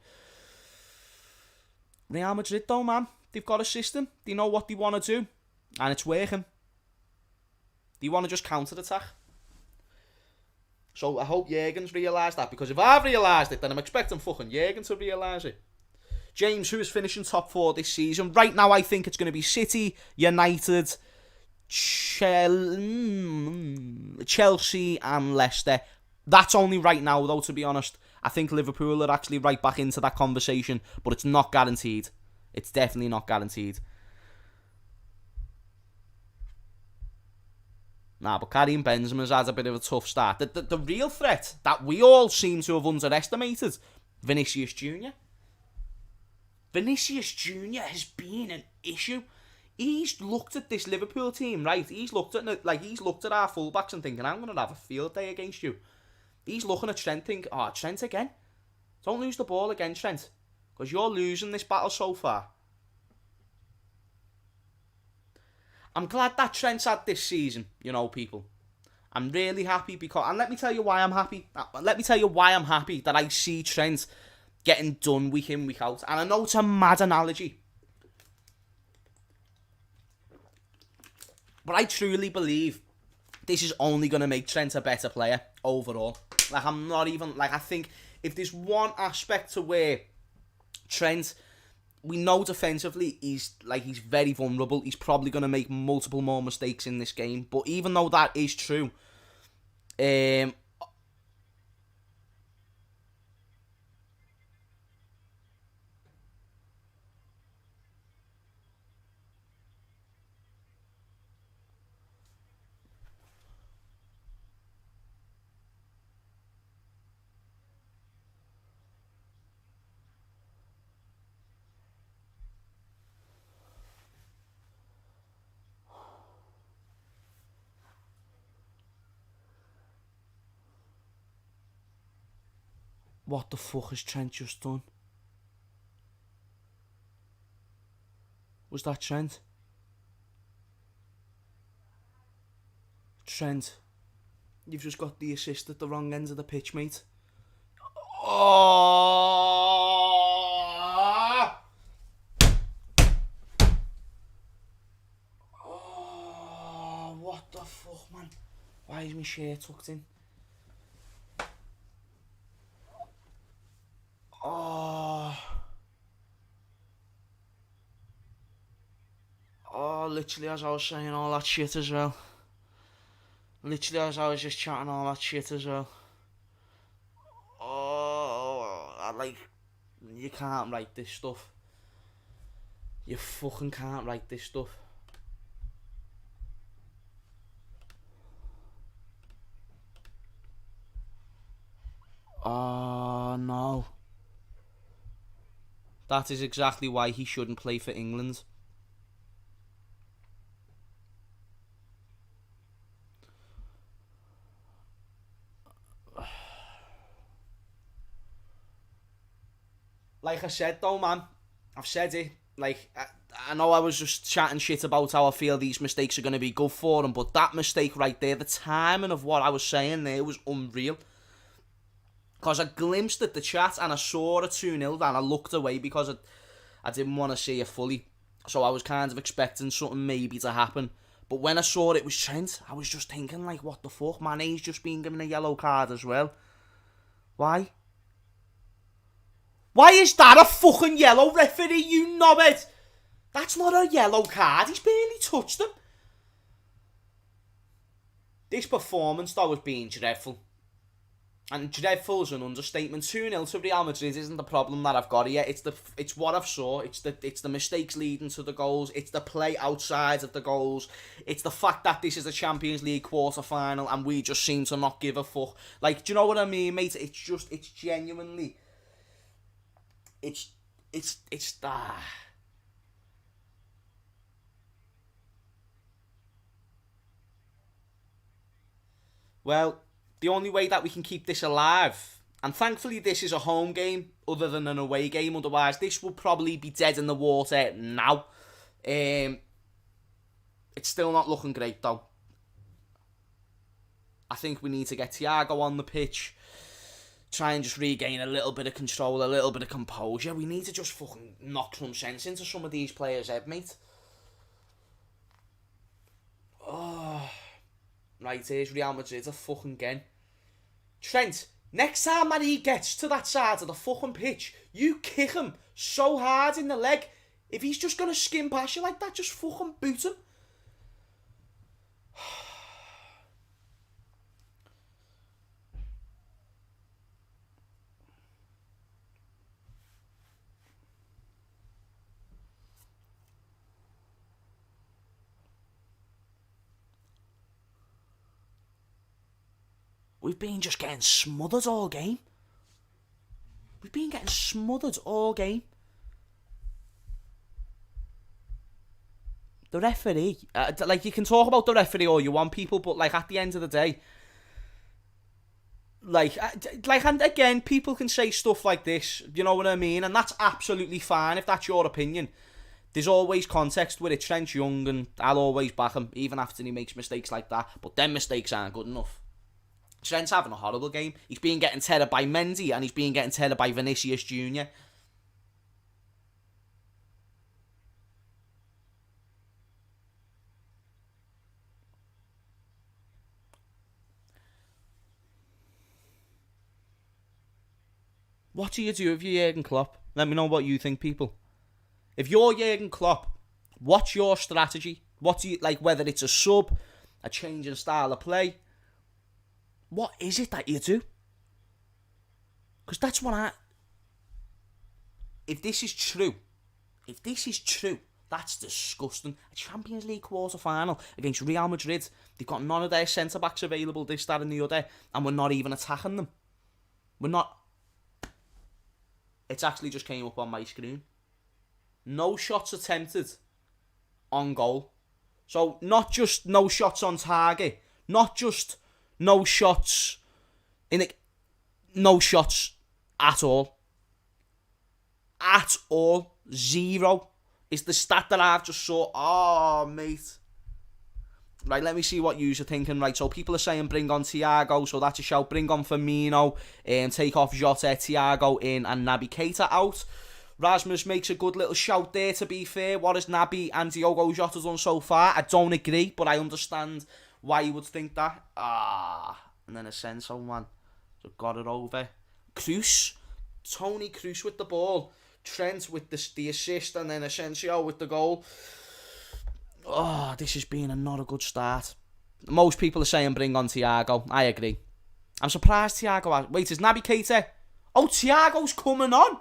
Real Madrid, though, man, they've got a system. They know what they want to do, and it's working. They want to just counter-attack. So I hope Jurgen's realised that, because if I've realised it, then I'm expecting fucking Jurgen to realise it. James, who is finishing top 4 this season? Right now, I think it's going to be City, United, Chelsea and Leicester. That's only right now, though, to be honest. I think Liverpool are actually right back into that conversation, but it's not guaranteed. It's definitely not guaranteed. Nah, but Karim Benzema's had a bit of a tough start. The real threat that we all seem to have underestimated, Vinicius Jr. Vinicius Jr. has been an issue. He's looked at this Liverpool team, right? He's looked at our fullbacks and thinking, I'm going to have a field day against you. He's looking at Trent thinking, oh, Trent again? Don't lose the ball again, Trent, because you're losing this battle so far. I'm glad that Trent's had this season, you know, people. I'm really happy because... And let me tell you why I'm happy. That I see Trent getting done week in, week out. And I know it's a mad analogy, but I truly believe this is only going to make Trent a better player overall. Like, I'm not even... Like, I think if there's one aspect to where Trent, we know defensively he's very vulnerable. He's probably going to make multiple more mistakes in this game. But even though that is true, what the fuck has Trent just done? Was that Trent? Trent, you've just got the assist at the wrong end of the pitch, mate. Oh! Oh, what the fuck, man? Why is my shirt tucked in? Oh. Oh, literally as I was saying all that shit as well. Literally as I was just chatting all that shit as well. Oh, you can't write this stuff. You fucking can't write this stuff. Oh, no. That is exactly why he shouldn't play for England. Like I said though, man, I've said it. Like, I know I was just chatting shit about how I feel these mistakes are going to be good for him, but that mistake right there, the timing of what I was saying there was unreal. Because I glimpsed at the chat and I saw a 2-0 and I looked away because I didn't want to see it fully. So I was kind of expecting something maybe to happen. But when I saw it was Trent, I was just thinking, like, what the fuck? Mane's just been given a yellow card as well. Why? Why is that a fucking yellow, referee, you knobhead? That's not a yellow card. He's barely touched him. This performance, though, has been dreadful. And dreadful is an understatement. 2-0 to Real Madrid isn't the problem that I've got here. It's what I've saw. It's the mistakes leading to the goals. It's the play outside of the goals. It's the fact that this is the Champions League quarter-final and we just seem to not give a fuck. Like, do you know what I mean, mate? It's genuinely... It's Well, the only way that we can keep this alive, and thankfully this is a home game other than an away game, otherwise this will probably be dead in the water now. It's still not looking great though. I think we need to get Thiago on the pitch, try and just regain a little bit of control, a little bit of composure. We need to just fucking knock some sense into some of these players' head, mate. Oh, right, here's Real Madrid a fucking again. Trent, next time that he gets to that side of the fucking pitch, you kick him so hard in the leg. If he's just going to skim past you like that, just fucking boot him. We've been just getting smothered all game. We've been getting smothered all game. The referee, like, you can talk about the referee all you want, people, but like at the end of the day, and again, people can say stuff like this, you know what I mean, and that's absolutely fine if that's your opinion. There's always context with it. Trent's young, and I'll always back him, even after he makes mistakes like that. But them mistakes aren't good enough. Trent's having a horrible game. He's been getting tethered by Mendy, and he's been getting tethered by Vinicius Jr. What do you do if you're Jurgen Klopp? Let me know what you think, people. If you're Jurgen Klopp, what's your strategy? What do you like? Whether it's a sub, a change in style of play, what is it that you do? Because that's what if this is true, that's disgusting. A Champions League quarter-final against Real Madrid. They've got none of their centre-backs available, this, that and the other, and we're not even attacking them. We're not. It's actually just came up on my screen. No shots attempted on goal. So, not just no shots on target. Not just no shots no shots at all. At all. 0 is the stat that I've just saw. Oh, mate. Right, let me see what you're thinking. Right, so people are saying bring on Thiago, so that's a shout. Bring on Firmino, and take off Jota, Thiago in, and Naby Keita out. Rasmus makes a good little shout there, to be fair. What has Naby and Diogo Jota done so far? I don't agree, but I understand why you would think that. And then Asensio, man. So got it over. Kroos. Tony Kroos with the ball. Trent with the assist, and then Asensio with the goal. Oh, this has been not a good start. Most people are saying bring on Thiago. I agree. I'm surprised Thiago... Wait, is Naby Keita? Oh, Thiago's coming on.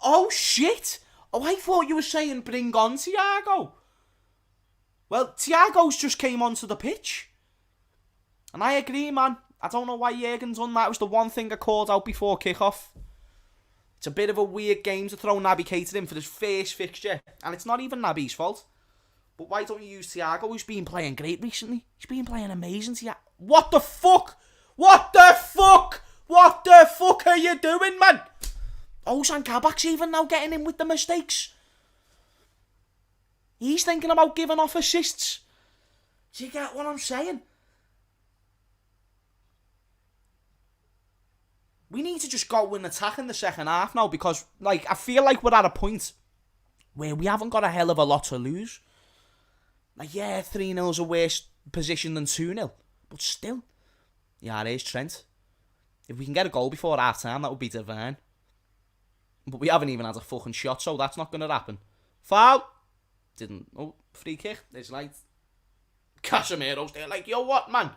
Oh, shit. Oh, I thought you were saying bring on Thiago. Well, Thiago's just came onto the pitch. And I agree, man. I don't know why Jurgen's done that. It was the one thing I called out before kickoff. It's a bit of a weird game to throw Naby Keita in for his first fixture. And it's not even Naby's fault. But why don't you use Thiago, who's been playing great recently? He's been playing amazing, Thiago. What the fuck? What the fuck? What the fuck are you doing, man? Ozan Kabak's even now getting in with the mistakes. He's thinking about giving off assists. Do you get what I'm saying? We need to just go and attack in the second half now, because like I feel like we're at a point where we haven't got a hell of a lot to lose. Like, yeah, 3-0's a worse position than 2-0. But still. Yeah, there's Trent. If we can get a goal before half-time, that would be divine. But we haven't even had a fucking shot, so that's not going to happen. Foul! Didn't. Oh, free kick. There's like... Casemiro's there like, yo, what, man?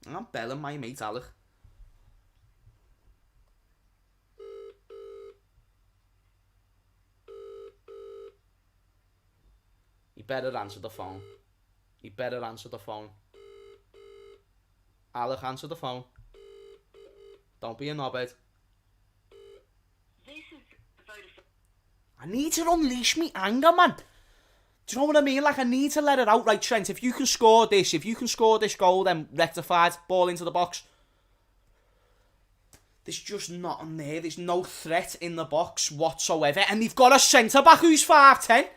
I'm belling my mate, Alec. You better answer the phone. You better answer the phone. Alec, answer the phone. Don't be a knobhead. I need to unleash me anger, man. Do you know what I mean? Like, I need to let it out. Right, Trent, if you can score this goal, then rectified, ball into the box. There's just nothing there. There's no threat in the box whatsoever. And they've got a centre-back who's 5'10".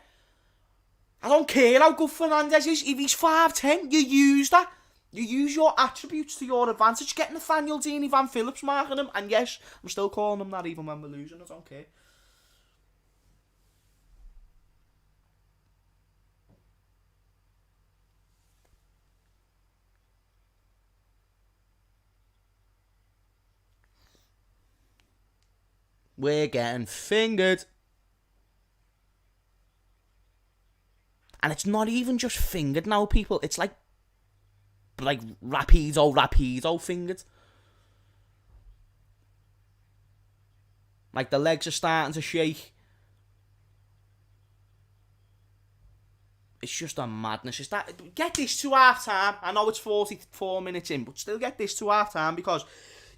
I don't care how good Fernandes is. If he's 5'10", you use that. You use your attributes to your advantage. Get Nathaniel Deeney Van Phillips marking him. And yes, I'm still calling him that even when we're losing. I don't care. We're getting fingered. And it's not even just fingered now, people. It's like rapido fingered. Like the legs are starting to shake. It's just a madness. It's that, get this to half time. I know it's 44 minutes in, but still get this to half time, because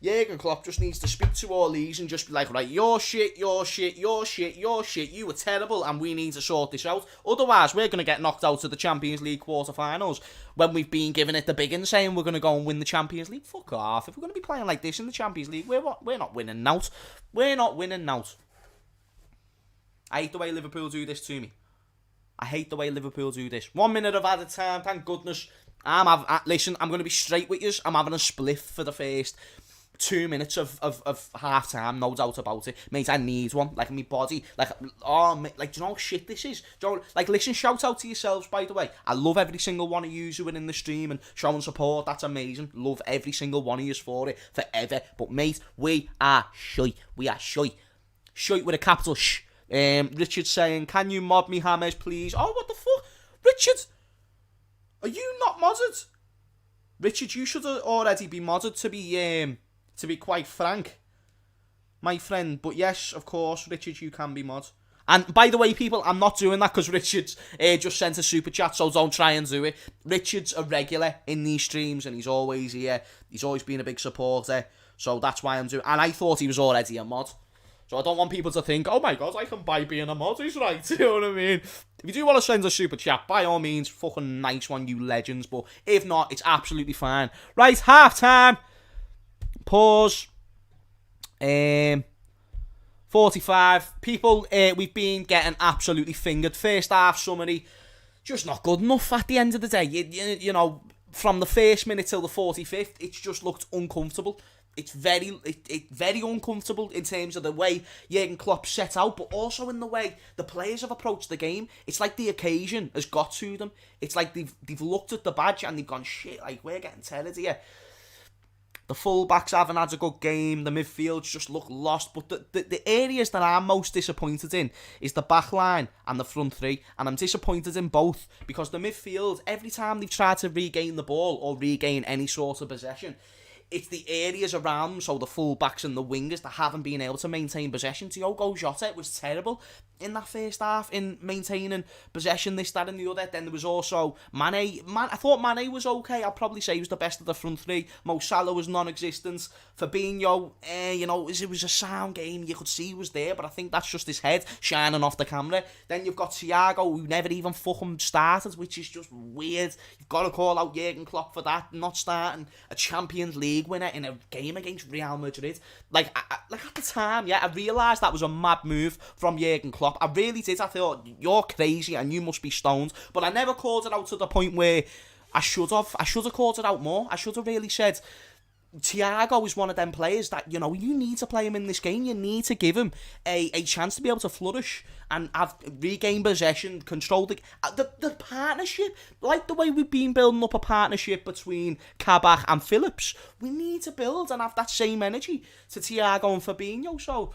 Jurgen Klopp just needs to speak to all these and just be like, right, you're shit, you were terrible, and we need to sort this out. Otherwise, we're going to get knocked out of the Champions League quarter-finals when we've been given it the big and saying we're going to go and win the Champions League. Fuck off. If we're going to be playing like this in the Champions League, we're not winning now. We're not winning now. I hate the way Liverpool do this to me. I hate the way Liverpool do this. 1 minute of added time, thank goodness. Listen, I'm going to be straight with you. I'm having a spliff for the first 2 minutes of half time, no doubt about it. Mate, I need one. Like, my body, like, oh, mate, like, do you know how shit this is? Do you know, like, listen, shout out to yourselves, by the way. I love every single one of you who are in the stream and showing support. That's amazing. Love every single one of you for it, forever. But, mate, we are shy. We are shy. Shy with a capital sh. Richard saying, can you mod me, James, please? Oh, what the fuck? Richard, are you not modded? Richard, you should already be modded, to be quite frank, my friend. But yes, of course, Richard, you can be mod. And by the way, people, I'm not doing that because Richard's just sent a super chat, so don't try and do it. Richard's a regular in these streams, and he's always here. He's always been a big supporter, so that's why I'm doing. And I thought he was already a mod, so I don't want people to think, oh my god, I can buy being a mod. He's right, you know what I mean? If you do want to send a super chat, by all means, fucking nice one, you legends. But if not, it's absolutely fine. Right, half time. Pause. 45. People, we've been getting absolutely fingered. First half summary, just not good enough at the end of the day. You know, from the first minute till the 45th, it's just looked uncomfortable. It's very uncomfortable in terms of the way Jurgen Klopp set out, but also in the way the players have approached the game. It's like the occasion has got to them. It's like they've looked at the badge and they've gone, shit, like, we're getting tethered here. The full-backs haven't had a good game. The midfields just look lost. But the areas that I'm most disappointed in is the back line and the front three. And I'm disappointed in both because the midfield, every time they've tried to regain the ball or regain any sort of possession, it's the areas around them, so the full-backs and the wingers that haven't been able to maintain possession. Diogo Jota was terrible in that first half in maintaining possession, this, that and the other. Then there was also Mane. I thought Mane was okay. I'd probably say he was the best of the front three. Mo Salah was non-existent. Fabinho, you know, it was a sound game. You could see he was there, but I think that's just his head shining off the camera. Then you've got Thiago, who never even fucking started, which is just weird. You've got to call out Jurgen Klopp for that, not starting a Champions League winner in a game against Real Madrid. Like at the time, yeah, I realised that was a mad move from Jurgen Klopp. I really did. I thought, you're crazy and you must be stoned. But I never called it out to the point where I should have. I should have called it out more. I should have really said, Thiago is one of them players that, you know, you need to play him in this game. You need to give him a chance to be able to flourish and have regain possession, control the partnership. Like the way we've been building up a partnership between Kabak and Phillips, we need to build and have that same energy to Thiago and Fabinho. So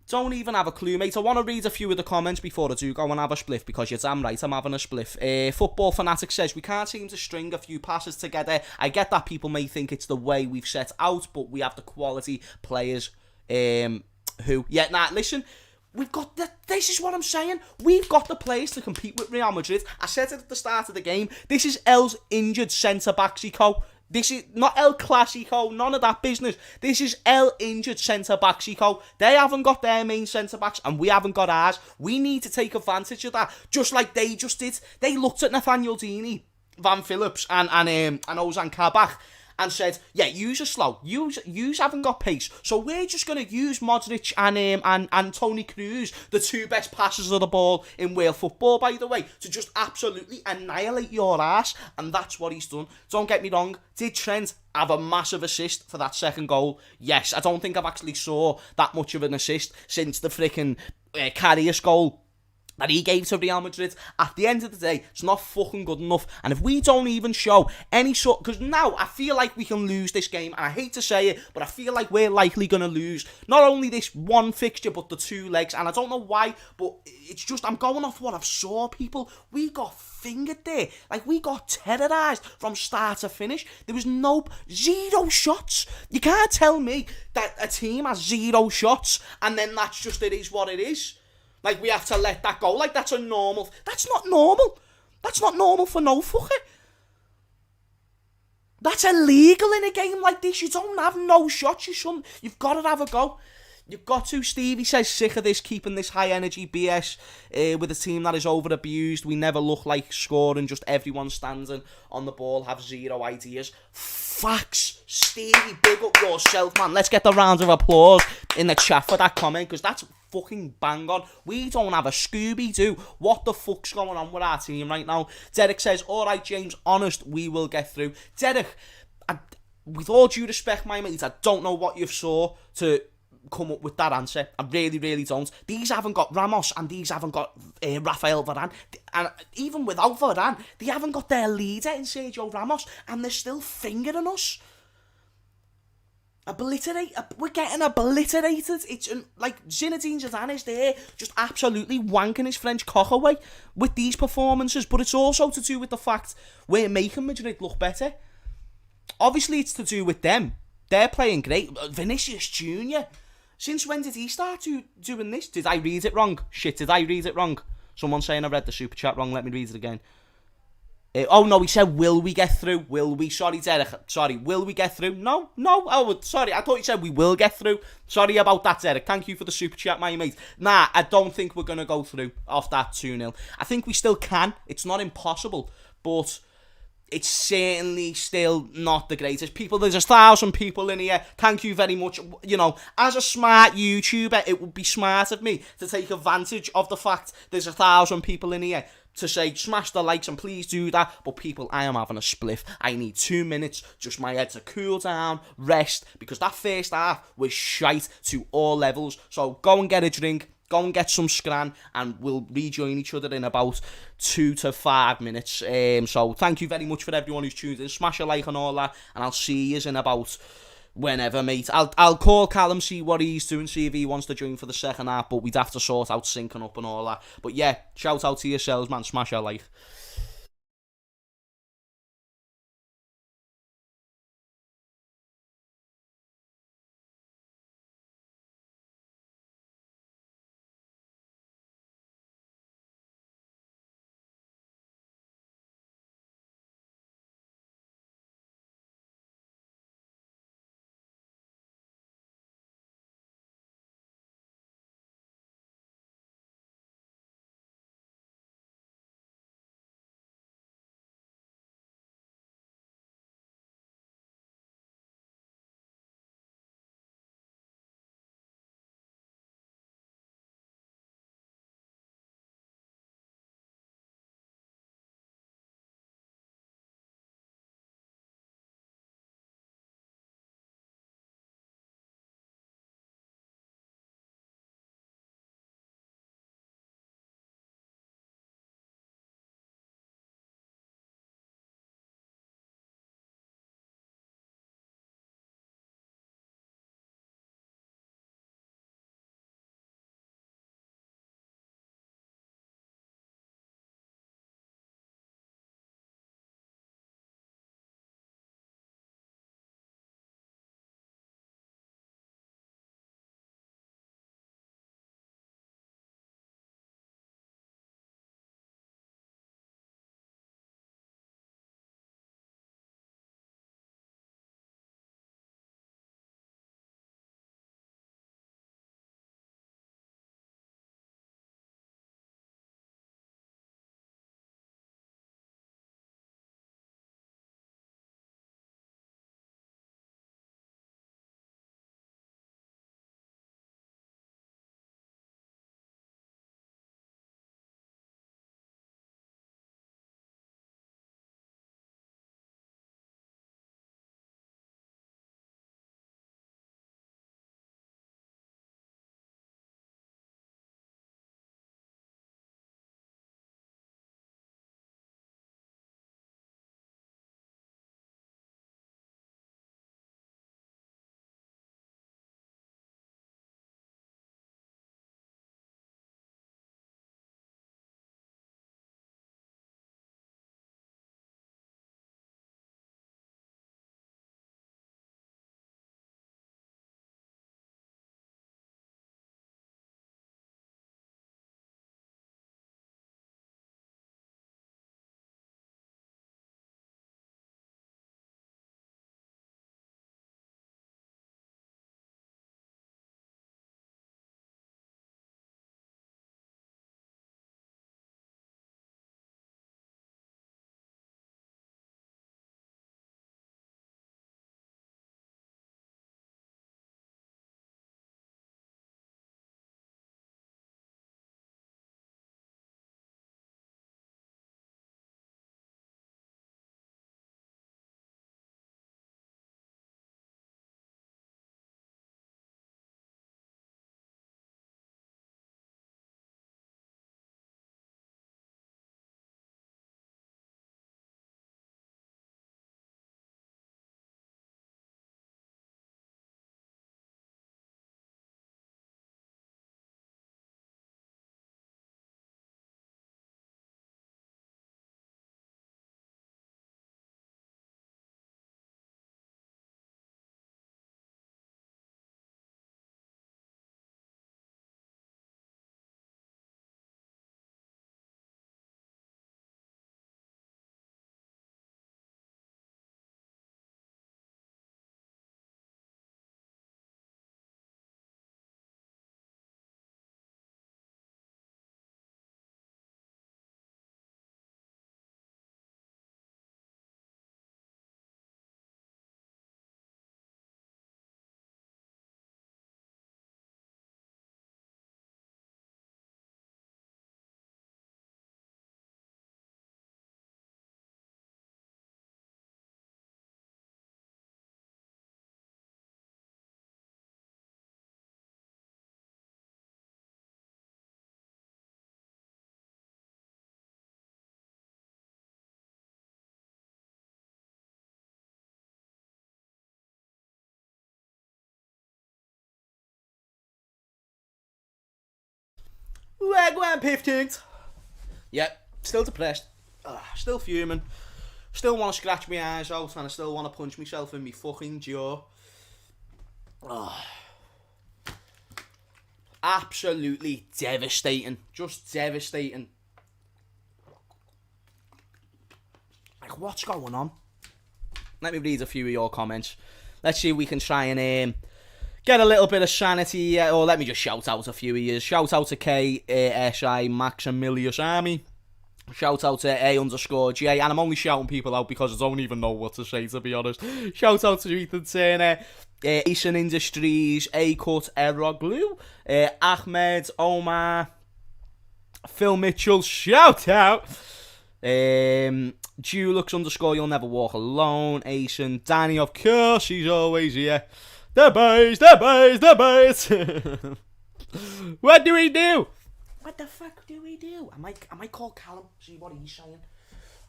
don't even have a clue, mate. I want to read a few of the comments before I do go and have a spliff, because you're damn right, I'm having a spliff. Football Fanatic says, we can't seem to string a few passes together. I get that people may think it's the way we've set out, but we have the quality players listen, we've got this is what I'm saying. We've got the players to compete with Real Madrid. I said it at the start of the game. This is El's injured centre-backsico. This is not El Clasico, none of that business. This is El injured centre-backsico. They haven't got their main centre-backs and we haven't got ours. We need to take advantage of that, just like they just did. They looked at Nathaniel Deeney, Van Phillips and Ozan Kabak and said, yeah, yous are slow. Yous haven't got pace. So we're just going to use Modric and Toni Kroos, the two best passers of the ball in world football, by the way, to just absolutely annihilate your ass. And that's what he's done. Don't get me wrong. Did Trent have a massive assist for that second goal? Yes. I don't think I've actually saw that much of an assist since the freaking Karius goal that he gave to Real Madrid. At the end of the day, it's not fucking good enough. And if we don't even show any sort... Because now I feel like we can lose this game. And I hate to say it, but I feel like we're likely going to lose not only this one fixture, but the two legs. And I don't know why, but it's just... I'm going off what I've saw, people. We got fingered there. Like, we got terrorised from start to finish. There was zero shots. You can't tell me that a team has zero shots and then that's just, it is what it is. Like, we have to let that go. Like, that's not normal. That's not normal for no fucker. That's illegal in a game like this. You don't have no shots. You've got to have a go. You've got to. Stevie says, sick of this, keeping this high energy BS with a team that is over abused. We never look like scoring, just everyone standing on the ball, have zero ideas. Facts. Stevie, big up yourself, man. Let's get the round of applause in the chat for that comment, because that's fucking bang on. We don't have a Scooby-Doo. What the fuck's going on with our team right now? Derek says, alright James, honest, we will get through. Derek, with all due respect, my mates, I don't know what you've saw to come up with that answer. I really, really don't. These haven't got Ramos and these haven't got Rafael Varane. And even without Varane, they haven't got their leader in Sergio Ramos, and they're still fingering us. We're getting obliterated. It's like Zinedine Zidane is there, just absolutely wanking his French cock away with these performances. But it's also to do with the fact we're making Madrid look better. Obviously, it's to do with them. They're playing great. Vinicius Junior. Since when did he start doing this? Did I read it wrong? Shit, did I read it wrong? Someone saying I read the super chat wrong. Let me read it again. Oh no, he said, will we get through? Will we? Sorry, Derek. Sorry, will we get through? No. Oh, sorry, I thought you said we will get through. Sorry about that, Derek. Thank you for the super chat, my mate. Nah, I don't think we're going to go through off that 2-0. I think we still can. It's not impossible, but it's certainly still not the greatest. There's 1,000 people in here. Thank you very much. You know, as a smart YouTuber, it would be smart of me to take advantage of the fact there's 1,000 people in here to say, smash the likes and please do that. But people, I am having a spliff. I need 2 minutes, just my head to cool down, rest, because that first half was shite to all levels. So go and get a drink. Go and get some scran, and we'll rejoin each other in about 2 to 5 minutes. So thank you very much for everyone who's tuned in. Smash a like and all that, and I'll see you in about whenever, mate. I'll call Callum, see what he's doing, see if he wants to join for the second half, but we'd have to sort out syncing up and all that. But yeah, shout out to yourselves, man. Smash a like. We're going 15th. Yep, still depressed. Still fuming. Still want to scratch my eyes out, and I still want to punch myself in my fucking jaw. Absolutely devastating. Just devastating. Like, what's going on? Let me read a few of your comments. Let's see if we can try and get a little bit of sanity. Or let me just shout out a few of you. Shout out to KSI Maximilius Army. Shout out to A_J. And I'm only shouting people out because I don't even know what to say, to be honest. Shout out to Ethan Turner. Asian Industries. A-Cut Eroglu. Ahmed Omar. Phil Mitchell. Shout out. Dulux _ you'll never walk alone. Asian. Danny, of course, he's always here. The boys. What do we do? What the fuck do we do? I might call Callum, see what he's saying.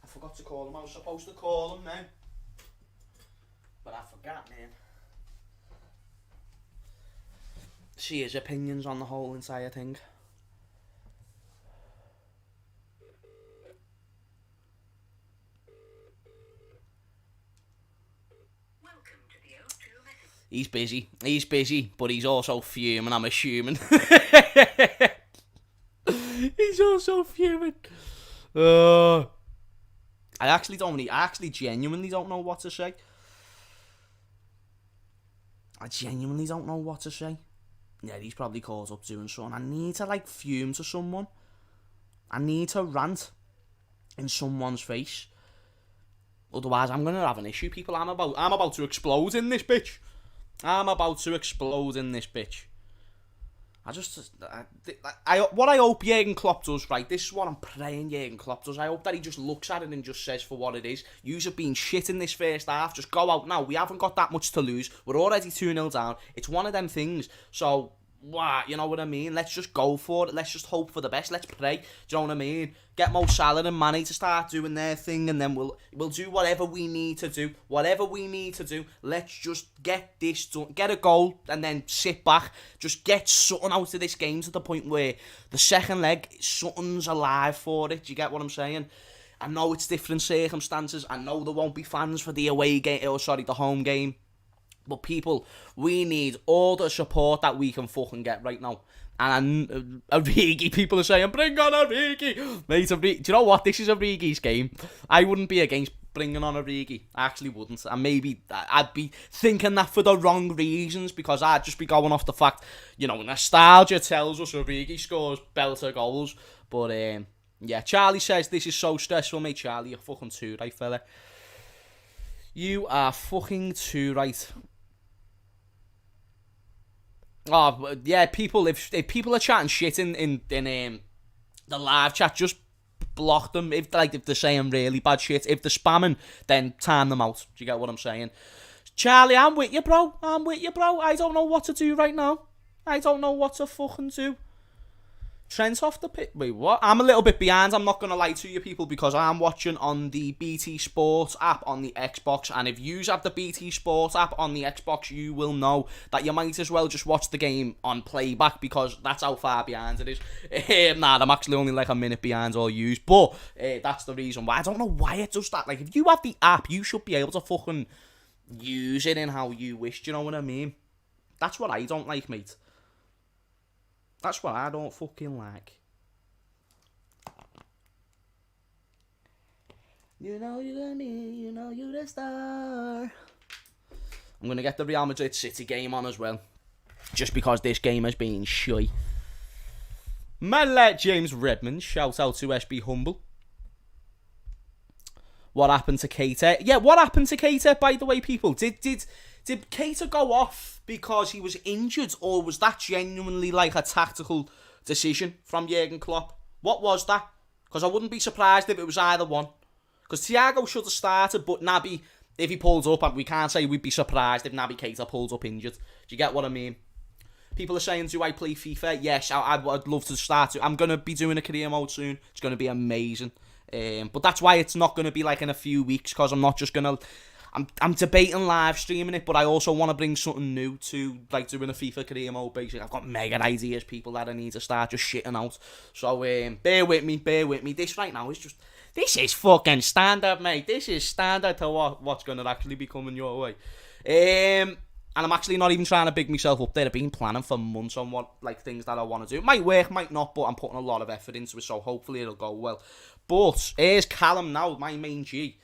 I forgot to call him. I was supposed to call him now, but I forgot, man. See his opinions on the whole entire thing. He's busy, but he's also fuming, I'm assuming. He's also fuming. I actually genuinely don't know what to say. Yeah, he's probably caught up doing something. I need to, fume to someone. I need to rant in someone's face. Otherwise, I'm going to have an issue, people. I'm about to explode in this bitch. What I hope Jurgen Klopp does, right, this is what I'm praying Jurgen Klopp does. I hope that he just looks at it and just says for what it is. Yous have been shit in this first half. Just go out now. We haven't got that much to lose. We're already 2-0 down. It's one of them things. So, you know what I mean? Let's just go for it. Let's just hope for the best. Let's pray. Do you know what I mean? Get Mo Salah and Mane to start doing their thing, and then we'll do whatever we need to do. Let's just get this done. Get a goal, and then sit back. Just get something out of this game to the point where the second leg, something's alive for it. Do you get what I'm saying? I know it's different circumstances. I know there won't be fans for the away game, the home game. But people, we need all the support that we can fucking get right now. And Origi, people are saying, bring on Origi. Mate, do you know what? This is Origi's game. I wouldn't be against bringing on Origi. I actually wouldn't. And maybe I'd be thinking that for the wrong reasons, because I'd just be going off the fact, nostalgia tells us Origi scores belter goals. But, yeah, Charlie says, this is so stressful, mate. Charlie, you're fucking too right, fella. You are fucking too right. Oh, yeah, people, if people are chatting shit in the live chat, just block them. If they're saying really bad shit, if they're spamming, then time them out. Do you get what I'm saying? Charlie, I'm with you, bro. I don't know what to do right now. I don't know what to fucking do. Trent off the pit. Wait, what? I'm a little bit behind. I'm not going to lie to you people, because I'm watching on the BT Sports app on the Xbox. And if you have the BT Sports app on the Xbox, you will know that you might as well just watch the game on playback, because that's how far behind it is. I'm actually only like a minute behind all yous. But that's the reason why. I don't know why it does that. Like, if you have the app, you should be able to fucking use it in how you wish. Do you know what I mean? That's what I don't like, mate. That's what I don't fucking like. You know you're me, you know you're the star. I'm going to get the Real Madrid City game on as well, just because this game has been shy. Man, James Redmond, shout out to SB Humble. What happened to Keita? Yeah, what happened to Keita, by the way, people? Did Keita go off because he was injured, or was that genuinely like a tactical decision from Jurgen Klopp? What was that? Because I wouldn't be surprised if it was either one. Because Thiago should have started, but Naby, if he pulls up, and we can't say we'd be surprised if Naby Keita pulls up injured. Do you get what I mean? People are saying, do I play FIFA? Yes, I'd love to start it. I'm going to be doing a career mode soon. It's going to be amazing. But that's why it's not going to be like in a few weeks, because I'm not just going to... I'm debating live streaming it, but I also want to bring something new to like doing a FIFA career mode. Basically, I've got mega ideas, people that I need to start just shitting out. So bear with me. This right now is just fucking standard, mate. This is standard to what's going to actually be coming your way. And I'm actually not even trying to big myself up there. I've been planning for months on what like things that I want to do. It might work, might not, but I'm putting a lot of effort into it, so hopefully it'll go well. But here's Callum now, my main G.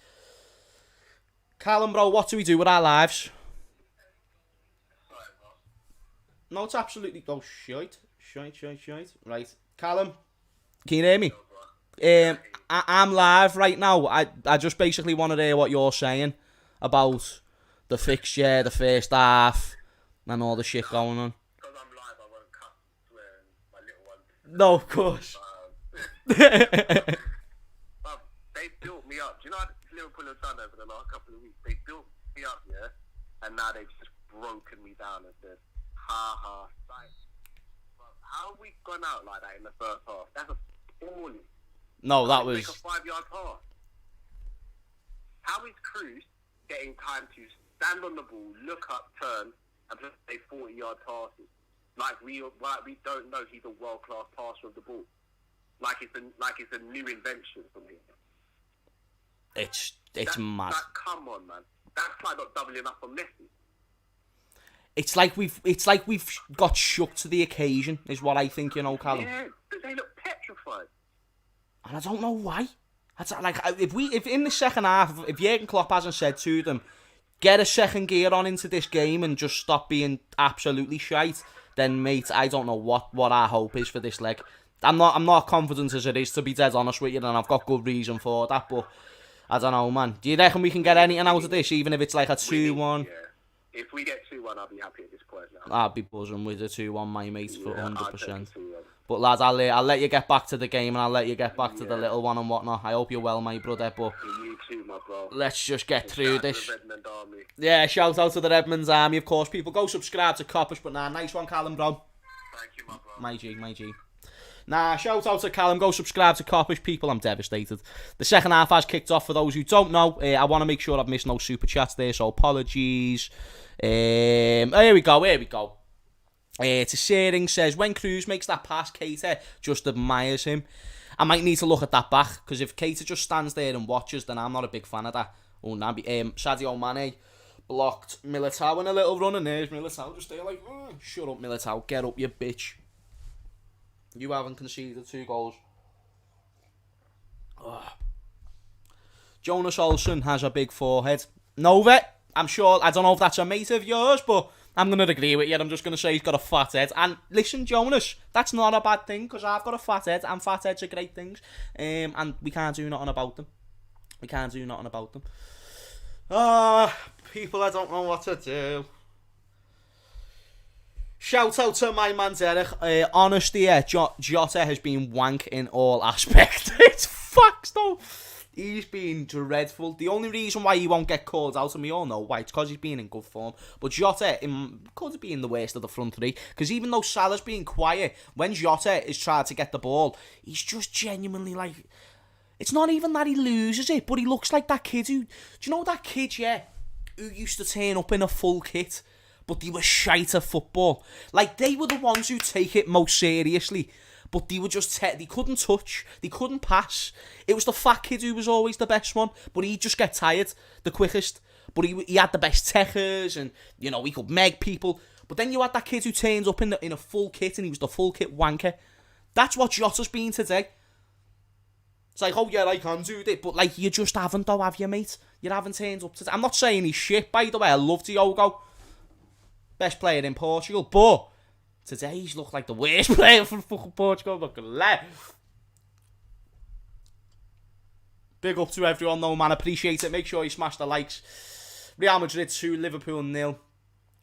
Callum, bro, what do we do with our lives? No, it's absolutely... Oh, shite. Right. Callum, can you hear me? I'm live right now. I just basically want to hear what you're saying about the fixture, the first half, and all the shit going on. Because I'm live, I won't cut swearing my little one. No, of course. They built me up. Do you know what Liverpool have done over the last couple of weeks? They built me up, yeah? And now they've just broken me down and said, ha. How have we gone out like that in the first half? That's a ball. No, that was... Make a 5-yard pass. How is Cruz getting time to stand on the ball, look up, turn, and just say 40-yard passes? Like we don't know he's a world-class passer of the ball. Like it's a new invention for me. It's mad. Come on, man. That's like not doubling up on Messi. It's like we've got shook to the occasion, is what I think, you know, Callum. Yeah, they look petrified. And I don't know why. That's like if in the second half, if Jurgen Klopp hasn't said to them, get a second gear on into this game and just stop being absolutely shite, then mate, I don't know what our hope is for this leg. I'm not confident as it is, to be dead honest with you, and I've got good reason for that, but I don't know, man. Do you reckon we can get anything out of this, even if it's like a 2-1? Yeah. If we get 2-1, I'll be happy at this point now. I'll be buzzing with a 2-1, my mate, for 100%. Yeah. But lads, I'll let you get back to the game, and I'll let you get back to the little one and whatnot. I hope you're well, my brother, but you too, my bro. Let's just get through this. Redmond Army. Yeah, shout out to the Redmonds Army, of course. People, go subscribe to Coppish, but nah, nice one, Callum, bro. Thank you, my bro. My G. Nah, shout out to Callum. Go subscribe to Coppish. People, I'm devastated. The second half has kicked off. For those who don't know, I want to make sure I've missed no super chats there, so apologies. Here we go. To Searing says, when Cruz makes that pass, Keita just admires him. I might need to look at that back, because if Keita just stands there and watches, then I'm not a big fan of that. Oh, Sadio Mane blocked Militao in a little run, and there's Militao just there like, shut up, Militao, get up, you bitch. You haven't conceded 2 goals. Ugh. Jonas Olsen has a big forehead. Nova, I'm sure, I don't know if that's a mate of yours, but I'm going to agree with you. I'm just going to say he's got a fat head. And listen, Jonas, that's not a bad thing, because I've got a fat head, and fat heads are great things. And we can't do nothing about them. People, I don't know what to do. Shout out to my man Derek. Honestly, Jota has been wank in all aspects. It's facts though. He's been dreadful. The only reason why he won't get called out, and we all know why, it's because he's been in good form. But Jota could be in the worst of the front three, because even though Salah's being quiet, when Jota is trying to get the ball, he's just genuinely like... It's not even that he loses it, but he looks like that kid who... Do you know that kid, who used to turn up in a full kit, but they were shite at football? Like, they were the ones who take it most seriously, but they were just... they couldn't touch, they couldn't pass. It was the fat kid who was always the best one, but he'd just get tired the quickest. But he had the best techers, and, you know, he could meg people. But then you had that kid who turns up in a full kit, and he was the full kit wanker. That's what Jota's been today. It's like, oh yeah, I can do this, but like, you just haven't though, have you, mate? You haven't turned up today. I'm not saying he's shit, by the way. I love Diogo. Best player in Portugal, but today he's looked like the worst player for fucking Portugal. Look at that. Big up to everyone though, man. Appreciate it. Make sure you smash the likes. Real Madrid 2, Liverpool 0.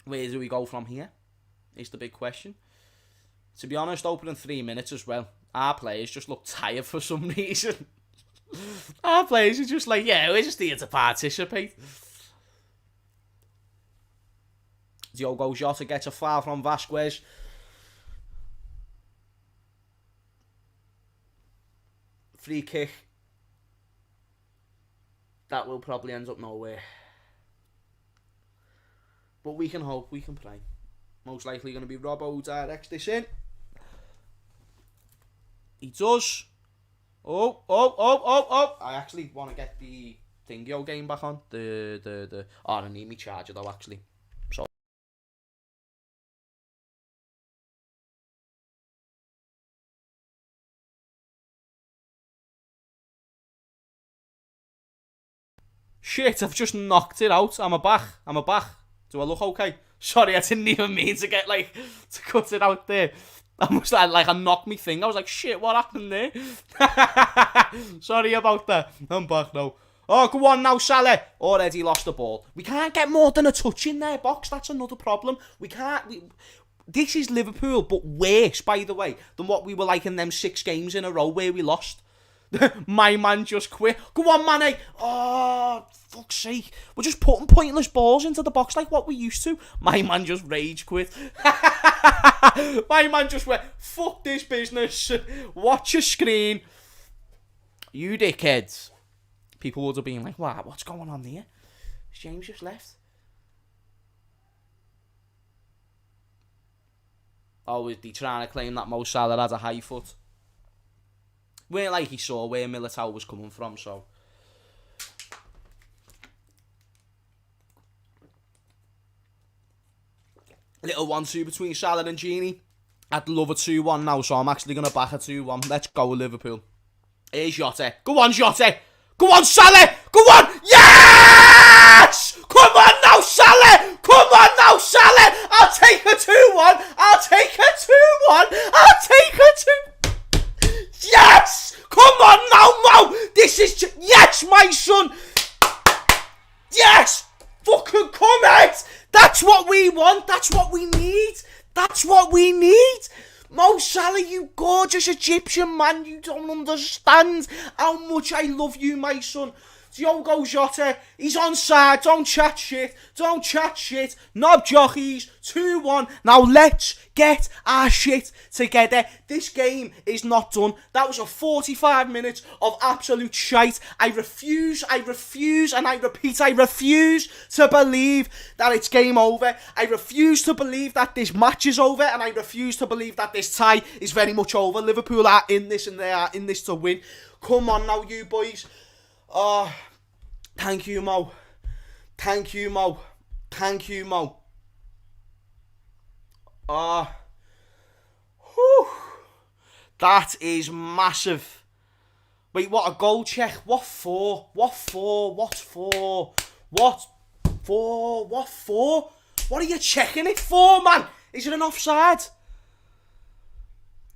Where do we go from here? Is the big question. To be honest, opening 3 minutes as well. Our players just look tired for some reason. Our players are just like, yeah, we're just here to participate. Diogo Jota gets a foul from Vasquez. Free kick. That will probably end up nowhere. But we can hope, we can pray. Most likely going to be Robbo directs this in. He does. Oh. I actually want to get the Thingio game back on. Oh, I need me charger though, actually. So. Shit, I've just knocked it out. I'm a back. Do I look okay? Sorry, I didn't even mean to to cut it out there. I must have, I knocked me thing. I was like, shit, what happened there? Sorry about that. I'm back now. Oh, go on now, Salah. Already lost the ball. We can't get more than a touch in their box. That's another problem. We can't... This is Liverpool, but worse, by the way, than what we were like in them 6 games in a row where we lost. My man just quit. Go on, Mane. Oh, fuck's sake. We're just putting pointless balls into the box like what we used to. My man just rage quit. My man just went, fuck this business. Watch your screen. You dickheads. People would have been like, wow, what's going on there? James just left. Oh, is he trying to claim that Mo Salah had a high foot? Weren't like he saw where Militao was coming from, so. Little 1-2 between Salah and Genie. I'd love a 2-1 now, so I'm actually going to back a 2-1. Let's go, Liverpool. Here's Jota. Go on, Jota. Go on, Salah. Go on. Yes! Come on now, Salah. Come on now, Salah. I'll take a 2-1. I'll take a 2-1. I'll take a 2. Yes! Come on now, Mo! This is... Yes, my son! Yes! Fucking come out! That's what we want! That's what we need! That's what we need! Mo Salah, you gorgeous Egyptian man, you don't understand how much I love you, my son. Diogo Jota, he's onside, don't chat shit, knob jockeys, 2-1, now let's get our shit together. This game is not done. That was a 45 minutes of absolute shite. I refuse, and I repeat, I refuse to believe that it's game over. I refuse to believe that this match is over, and I refuse to believe that this tie is very much over. Liverpool are in this, and they are in this to win. Come on now, you boys. Oh, thank you, Mo. Thank you, Mo. Thank you, Mo. That is massive. Wait, what a goal check. What for? What for? What for? What for? What for? What are you checking it for, man? Is it an offside?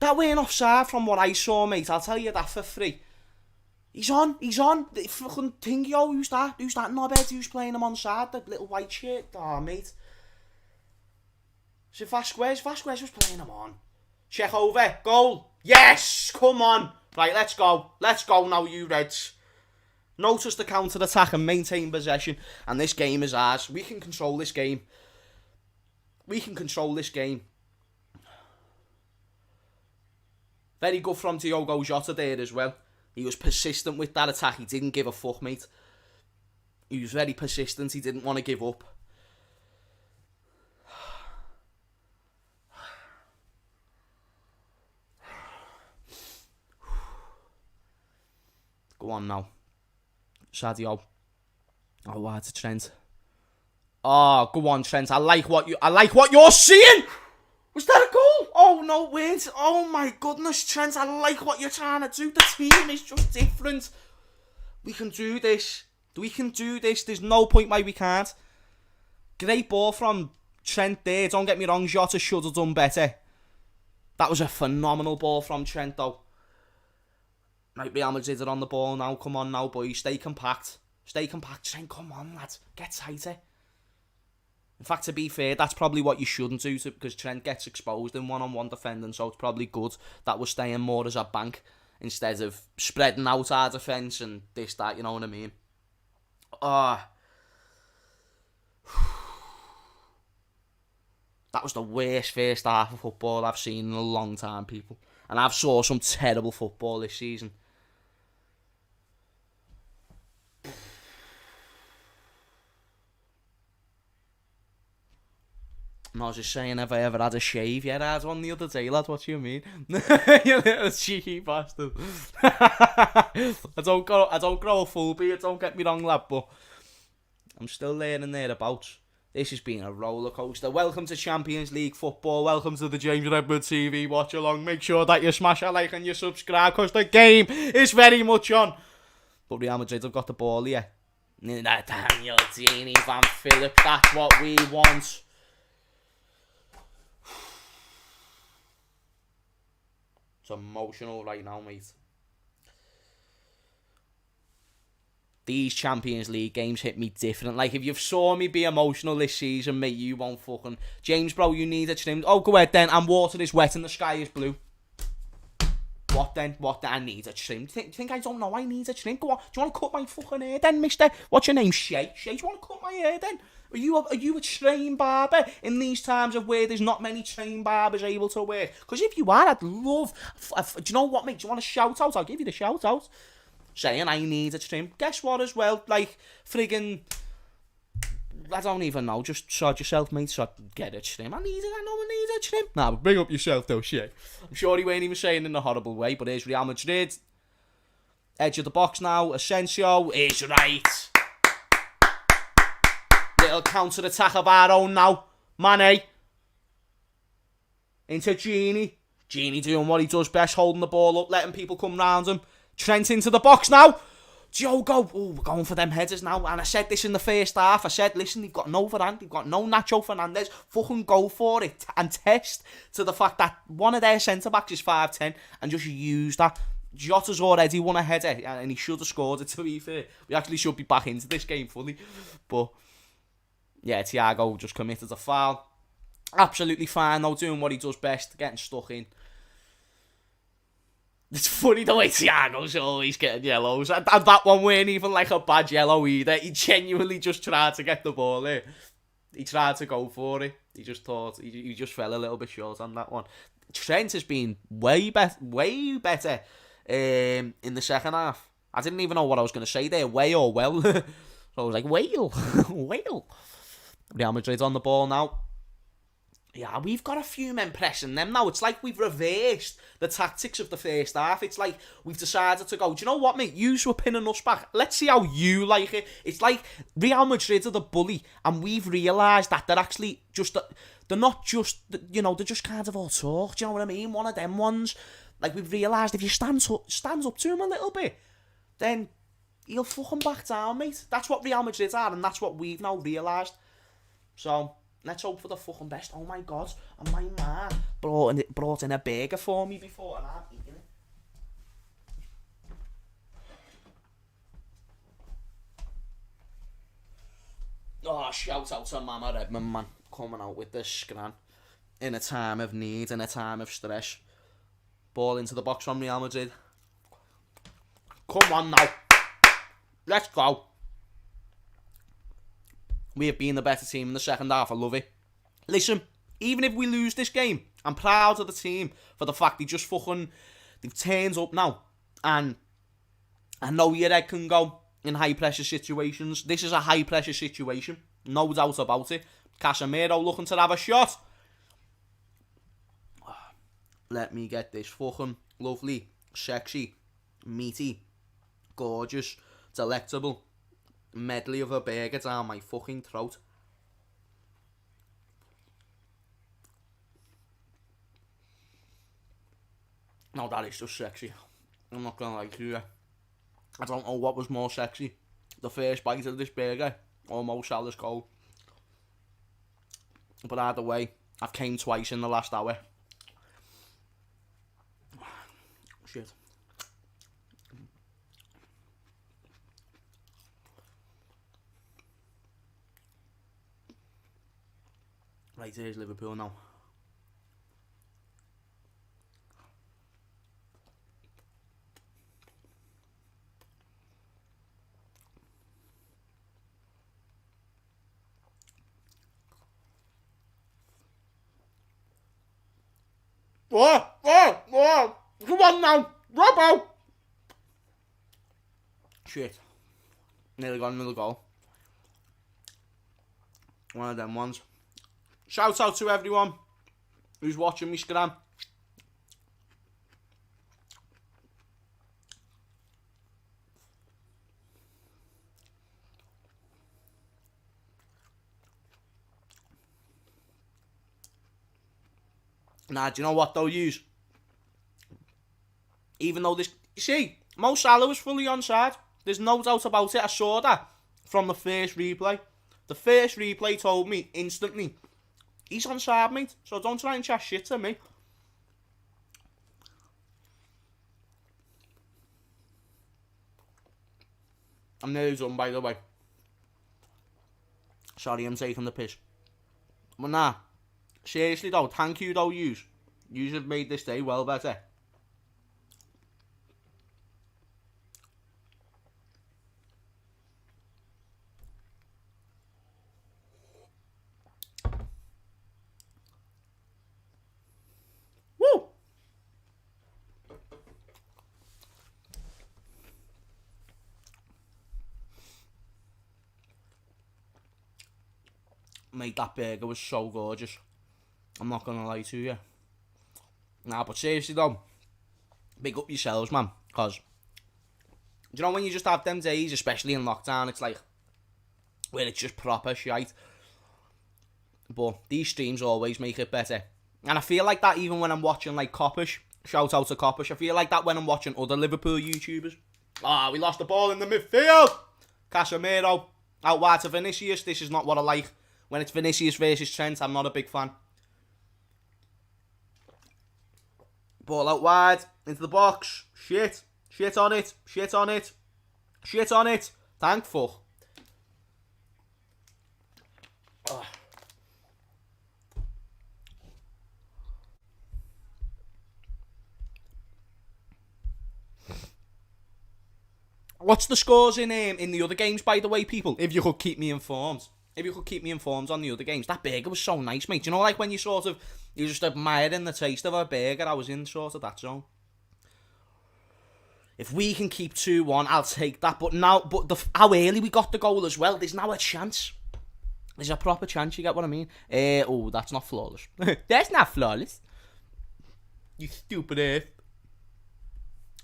That weren't offside from what I saw, mate. I'll tell you that for free. He's on. The fucking Thingio, who's that? Who's that knobhead who's playing him on side? The little white shirt? Oh, mate. Is it Vasquez? Vasquez was playing him on. Check over. Goal. Yes! Come on. Right, let's go. Let's go now, you Reds. Notice the counter-attack and maintain possession. And this game is ours. We can control this game. We can control this game. Very good from Diogo Jota there as well. He was persistent with that attack. He didn't give a fuck, mate. He was very persistent. He didn't want to give up. Go on now. Sadio. Oh, wow, it's a Trent. Oh, go on, Trent. I like what you're seeing. Was that a goal? Oh, no, wait. Oh, my goodness, Trent. I like what you're trying to do. The team is just different. We can do this. We can do this. There's no point why we can't. Great ball from Trent there. Don't get me wrong. Jota should have done better. That was a phenomenal ball from Trent, though. Right, Real Madrid are on the ball now. Come on now, boys. Stay compact. Stay compact, Trent. Come on, lads. Get tighter. In fact, to be fair, that's probably what you shouldn't do because Trent gets exposed in one-on-one defending, so it's probably good that we're staying more as a bank instead of spreading out our defence and this, that, you know what I mean? That was the worst first half of football I've seen in a long time, people. And I've saw some terrible football this season. No, I was just saying, have I ever had a shave? Yeah, I had one the other day, lad. What do you mean? You little cheeky bastard. I don't grow a full beard, don't get me wrong, lad, but I'm still learning thereabouts. This has been a roller coaster. Welcome to Champions League football. Welcome to the James Redwood TV watch along. Make sure that you smash a like and you subscribe because the game is very much on. But Real Madrid have got the ball here. Daniel Dini, Van Philip, that's what we want. It's emotional right now, mate. These Champions League games hit me different. Like, if you've saw me be emotional this season, mate, you won't fucking... James, bro, you need a trim. Oh, go ahead then. And water is wet and the sky is blue. What then? I need a trim. Do you think I don't know I need a trim? Go on. Do you want to cut my fucking hair then, mister? What's your name? Shay? Do you want to cut my hair then? Are you a trained barber in these times of where there's not many trained barbers able to work? Because if you are, I'd love... do you know what, mate? Do you want a shout out? I'll give you the shout out. Saying I need a trim. Guess what as well? Like, friggin'... I don't even know. Just sod yourself, mate. So get a trim. I know I need a trim. Nah, but bring up yourself though, shit. I'm sure he weren't even saying in a horrible way, but here's Real Madrid. Edge of the box now. Asensio is right. Little counter-attack of our own now. Mane. Into Gini. Gini doing what he does best, holding the ball up, letting people come round him. Trent into the box now. Diogo. Oh, we're going for them headers now. And I said this in the first half. I said, listen, they've got no Varane. They've got no Nacho Fernandez. Fucking go for it. And test to the fact that one of their centre-backs is 5'10", and just use that. Jota's already won a header, and he should have scored it, to be fair. We actually should be back into this game fully. But, yeah, Thiago just committed a foul. Absolutely fine, though, doing what he does best, getting stuck in. It's funny the way Thiago's always getting yellows. And that one weren't even like a bad yellow either. He genuinely just tried to get the ball in. He tried to go for it. He just thought, he just fell a little bit short on that one. Trent has been way better in the second half. I didn't even know what I was going to say there, way or well. So I was like, whale. Real Madrid on the ball now. Yeah, we've got a few men pressing them now. It's like we've reversed the tactics of the first half. It's like we've decided to go, do you know what, mate? You were pinning us back. Let's see how you like it. It's like Real Madrid are the bully, and we've realised that they're actually just... They're not just... You know, they're just kind of all talk. Do you know what I mean? One of them ones. Like, we've realised if you stands up to him a little bit, then he'll fucking back down, mate. That's what Real Madrid are, and that's what we've now realised. So... Let's hope for the fucking best. Oh my God. And my man brought in a burger for me before and I'm eating it. Oh, shout out to Mama Redmond, man. Coming out with this scran. In a time of need, in a time of stress. Ball into the box from Real Madrid. Come on now. Let's go. We have been the better team in the second half. I love it. Listen, even if we lose this game, I'm proud of the team for the fact they've turned up now. And I know your head can go in high pressure situations. This is a high pressure situation. No doubt about it. Casemiro looking to have a shot. Let me get this fucking lovely, sexy, meaty, gorgeous, delectable medley of a burger down my fucking throat. No, that is just sexy. I'm not gonna lie to you. I don't know what was more sexy. The first bite of this burger or Mo Salah's goal. But either way, I've came twice in the last hour. Shit. Right, here's Liverpool now. Come on now, Robbo! Shit. Nearly got another goal. One of them ones. Shout out to everyone who's watching me scram. Nah, do you know what they'll use? Even though this... You see, Mo Salah was fully onside. There's no doubt about it. I saw that from the first replay. The first replay told me instantly, he's onside, mate. So don't try and chat shit to me. I'm nearly done, by the way. Sorry, I'm taking the piss. But nah, seriously though, thank you though, yous. Yous have made this day well better. Woo! Mate, that burger was so gorgeous. I'm not gonna lie to you. Nah, but seriously though, big up yourselves, man. Because, do you know when you just have them days, especially in lockdown, it's like, where it's just proper shite. But these streams always make it better. And I feel like that even when I'm watching like Coppish. Shout out to Coppish. I feel like that when I'm watching other Liverpool YouTubers. We lost the ball in the midfield. Casemiro out wide to Vinicius. This is not what I like. When it's Vinicius versus Trent, I'm not a big fan. Ball out wide, into the box. Shit. Shit on it. Shit on it. Shit on it. Thank fuck. Ugh. What's the scores in the other games, by the way, people? If you could keep me informed. If you could keep me informed on the other games. That burger was so nice, mate. You know, like when you you're just admiring the taste of a burger. I was in sort of that zone. If we can keep 2-1, I'll take that. But now, how early we got the goal as well. There's now a chance. There's a proper chance, you get what I mean? Oh, that's not flawless. That's not flawless. You stupid earth.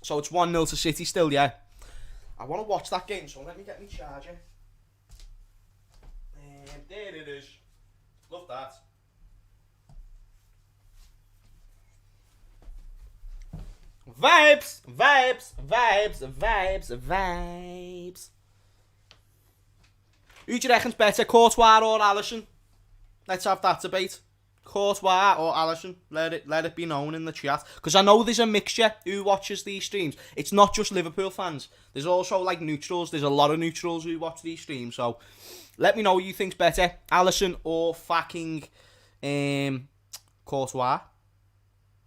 So it's 1-0 to City still, yeah. I want to watch that game, so let me get my charger. There it is. Love that. Vibes, vibes, vibes, vibes, vibes. Who do you reckon's better, Courtois or Alisson? Let's have that debate. Courtois or Alisson? Let it be known in the chat. Because I know there's a mixture who watches these streams. It's not just Liverpool fans. There's also like neutrals. There's a lot of neutrals who watch these streams. So let me know who you think's better, Alisson or fucking Courtois.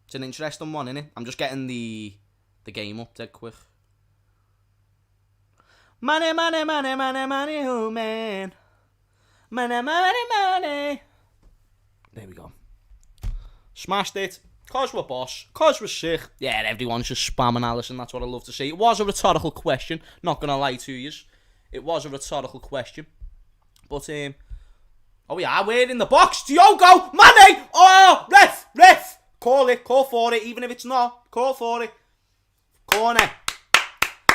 It's an interesting one, innit? I'm just getting the game up dead quick. Money, money, money, money, money, oh man. Money, money, money. There we go. Smashed it. Cause we're boss. Cause we're sick. Yeah, everyone's just spamming Alisson. That's what I love to see. It was a rhetorical question. Not gonna lie to you. It was a rhetorical question. But, oh yeah, we're in the box. Diogo! Mane! Oh! Ref! Call it. Call for it. Even if it's not. Call for it. Corner.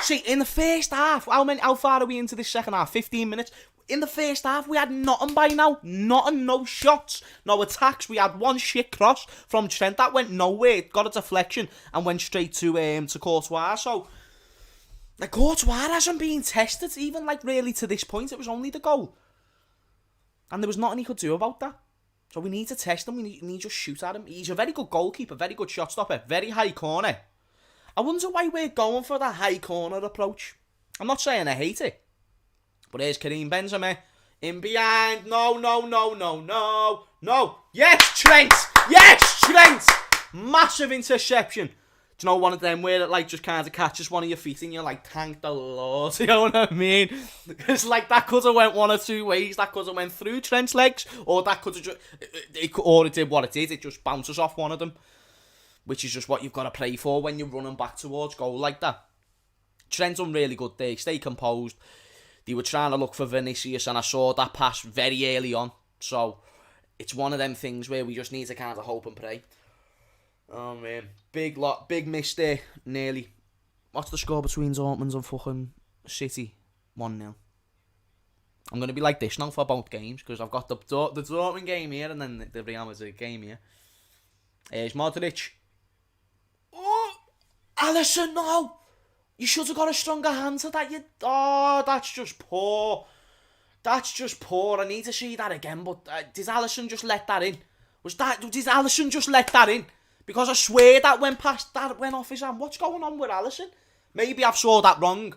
See, in the first half, how far are we into this second half? 15 minutes. In the first half, we had nothing by now. Nothing, no shots, no attacks. We had one shit cross from Trent that went nowhere. It got a deflection and went straight to Courtois. So, like, Courtois hasn't been tested even, like, really to this point. It was only the goal. And there was nothing he could do about that. So we need to test him. We need to just shoot at him. He's a very good goalkeeper, very good shot stopper, very high corner. I wonder why we're going for that high corner approach. I'm not saying I hate it. But here's Karim Benzema. In behind. No. Yes, Trent. Yes, Trent. Massive interception. Do you know one of them where it like just kind of catches one of your feet and you're like, thank the Lord. You know what I mean? It's like that could have went one or two ways. That could have went through Trent's legs. Or that could have just... Or it did what it did. It just bounces off one of them. Which is just what you've got to pray for when you're running back towards goal like that. Trent done really good there. Stay composed. They were trying to look for Vinicius and I saw that pass very early on. So, it's one of them things where we just need to kind of hope and pray. Oh man, big miss there, nearly. What's the score between Dortmund and fucking City? 1-0. I'm gonna be like this now for both games because I've got the Dortmund game here and then the Real Madrid game here. Here's Modric. Oh, Alisson, no! You should have got a stronger hand to that. That's just poor. That's just poor. I need to see that again. But did Alisson just let that in? Did Alisson just let that in? Because I swear that went off his hand. What's going on with Alisson? Maybe I've saw that wrong.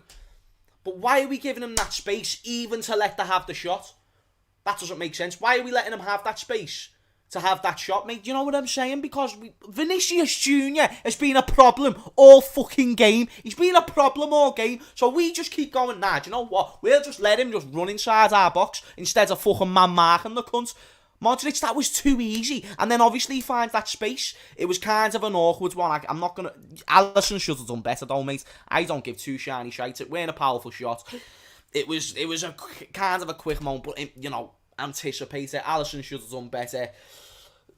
But why are we giving him that space even to let them have the shot? That doesn't make sense. Why are we letting him have that space to have that shot, mate? Do you know what I'm saying? Because Vinicius Jr. has been a problem all fucking game. He's been a problem all game. So we just keep going, do you know what? We'll just let him just run inside our box instead of fucking man marking the cunt. Modric, that was too easy. And then obviously he finds that space. It was kind of an awkward one. I'm not going to... Alisson should have done better though, mate. I don't give two shiny shites. It weren't a powerful shot. It was a kind of a quick moment, but, anticipated. Alisson should have done better.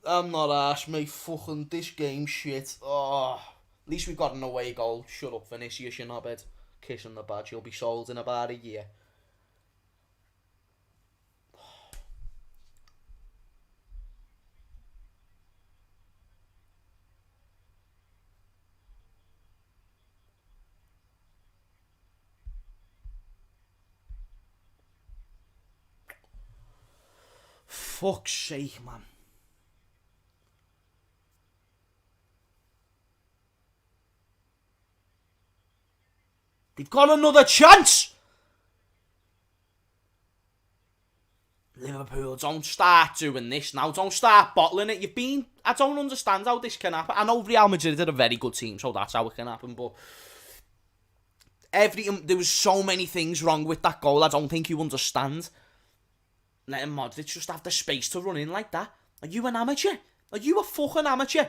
I'm not arsed, mate. Fucking this game shit. Oh, at least we've got an away goal. Shut up, Vinicius, you knobhead. Kissing the badge. You'll be sold in about a year. Fuck's sake, man. They've got another chance! Liverpool, don't start doing this now. Don't start bottling it. I don't understand how this can happen. I know Real Madrid are a very good team, so that's how it can happen, but... there was so many things wrong with that goal, I don't think you understand. Letting Modric just have the space to run in like that. Are you an amateur? Are you a fucking amateur?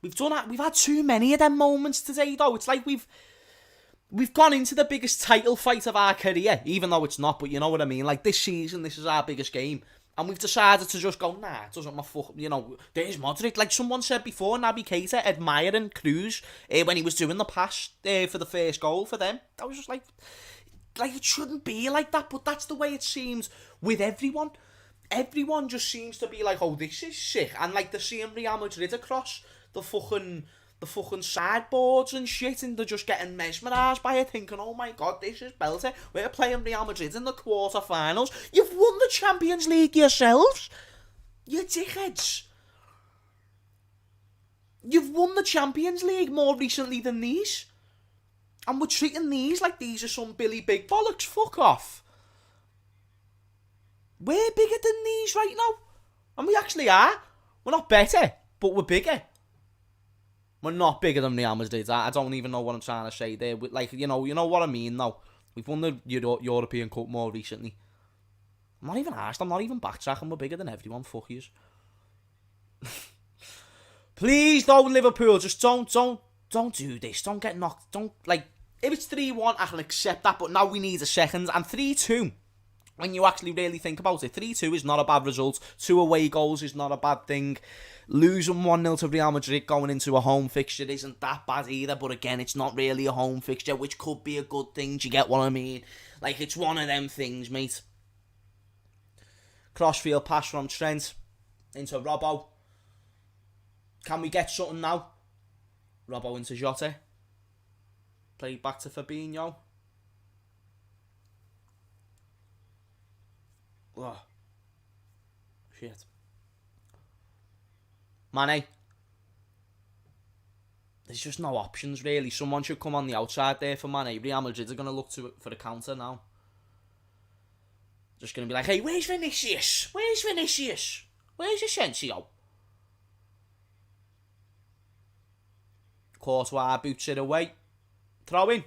We've had too many of them moments today, though. It's like we've gone into the biggest title fight of our career, even though it's not, but you know what I mean? Like, this season, this is our biggest game. And we've decided to just go, nah, it doesn't my fuck, there's Modric. Like someone said before, Naby Keita admiring Cruz when he was doing the pass for the first goal for them. I was just like, it shouldn't be like that, but that's the way it seems with everyone. Everyone just seems to be like, oh, this is sick. And like, they're seeing Real Madrid across the fucking sideboards and shit, and they're just getting mesmerised by it, thinking, oh my god, this is belter. We're playing Real Madrid in the quarterfinals. You've won the Champions League yourselves, you dickheads. You've won the Champions League more recently than these. And we're treating these like these are some Billy Big Bollocks. Fuck off. We're bigger than these right now. And we actually are. We're not better, but we're bigger. We're not bigger than Real Madrid. I don't even know what I'm trying to say there. Like, you know what I mean, though. We've won the European Cup more recently. I'm not even arsed. I'm not even backtracking. We're bigger than everyone. Fuck yous. Please, though, Liverpool. Just don't do this. Don't get knocked. Don't, like, if it's 3-1, I can accept that. But now we need a second. And 3-2, when you actually really think about it, 3-2 is not a bad result. 2 away goals is not a bad thing. Losing 1-0 to Real Madrid going into a home fixture isn't that bad either. But again, it's not really a home fixture, which could be a good thing. Do you get what I mean? Like, it's one of them things, mate. Crossfield pass from Trent into Robbo. Can we get something now? Robbo into Jota. Played back to Fabinho. Oh. Shit. Mane. There's just no options, really. Someone should come on the outside there for Mane. Real Madrid are going to look to it for the counter now. Just going to be like, hey, where's Vinicius? Where's Vinicius? Where's Asensio? Courtois boots it away. Throw in.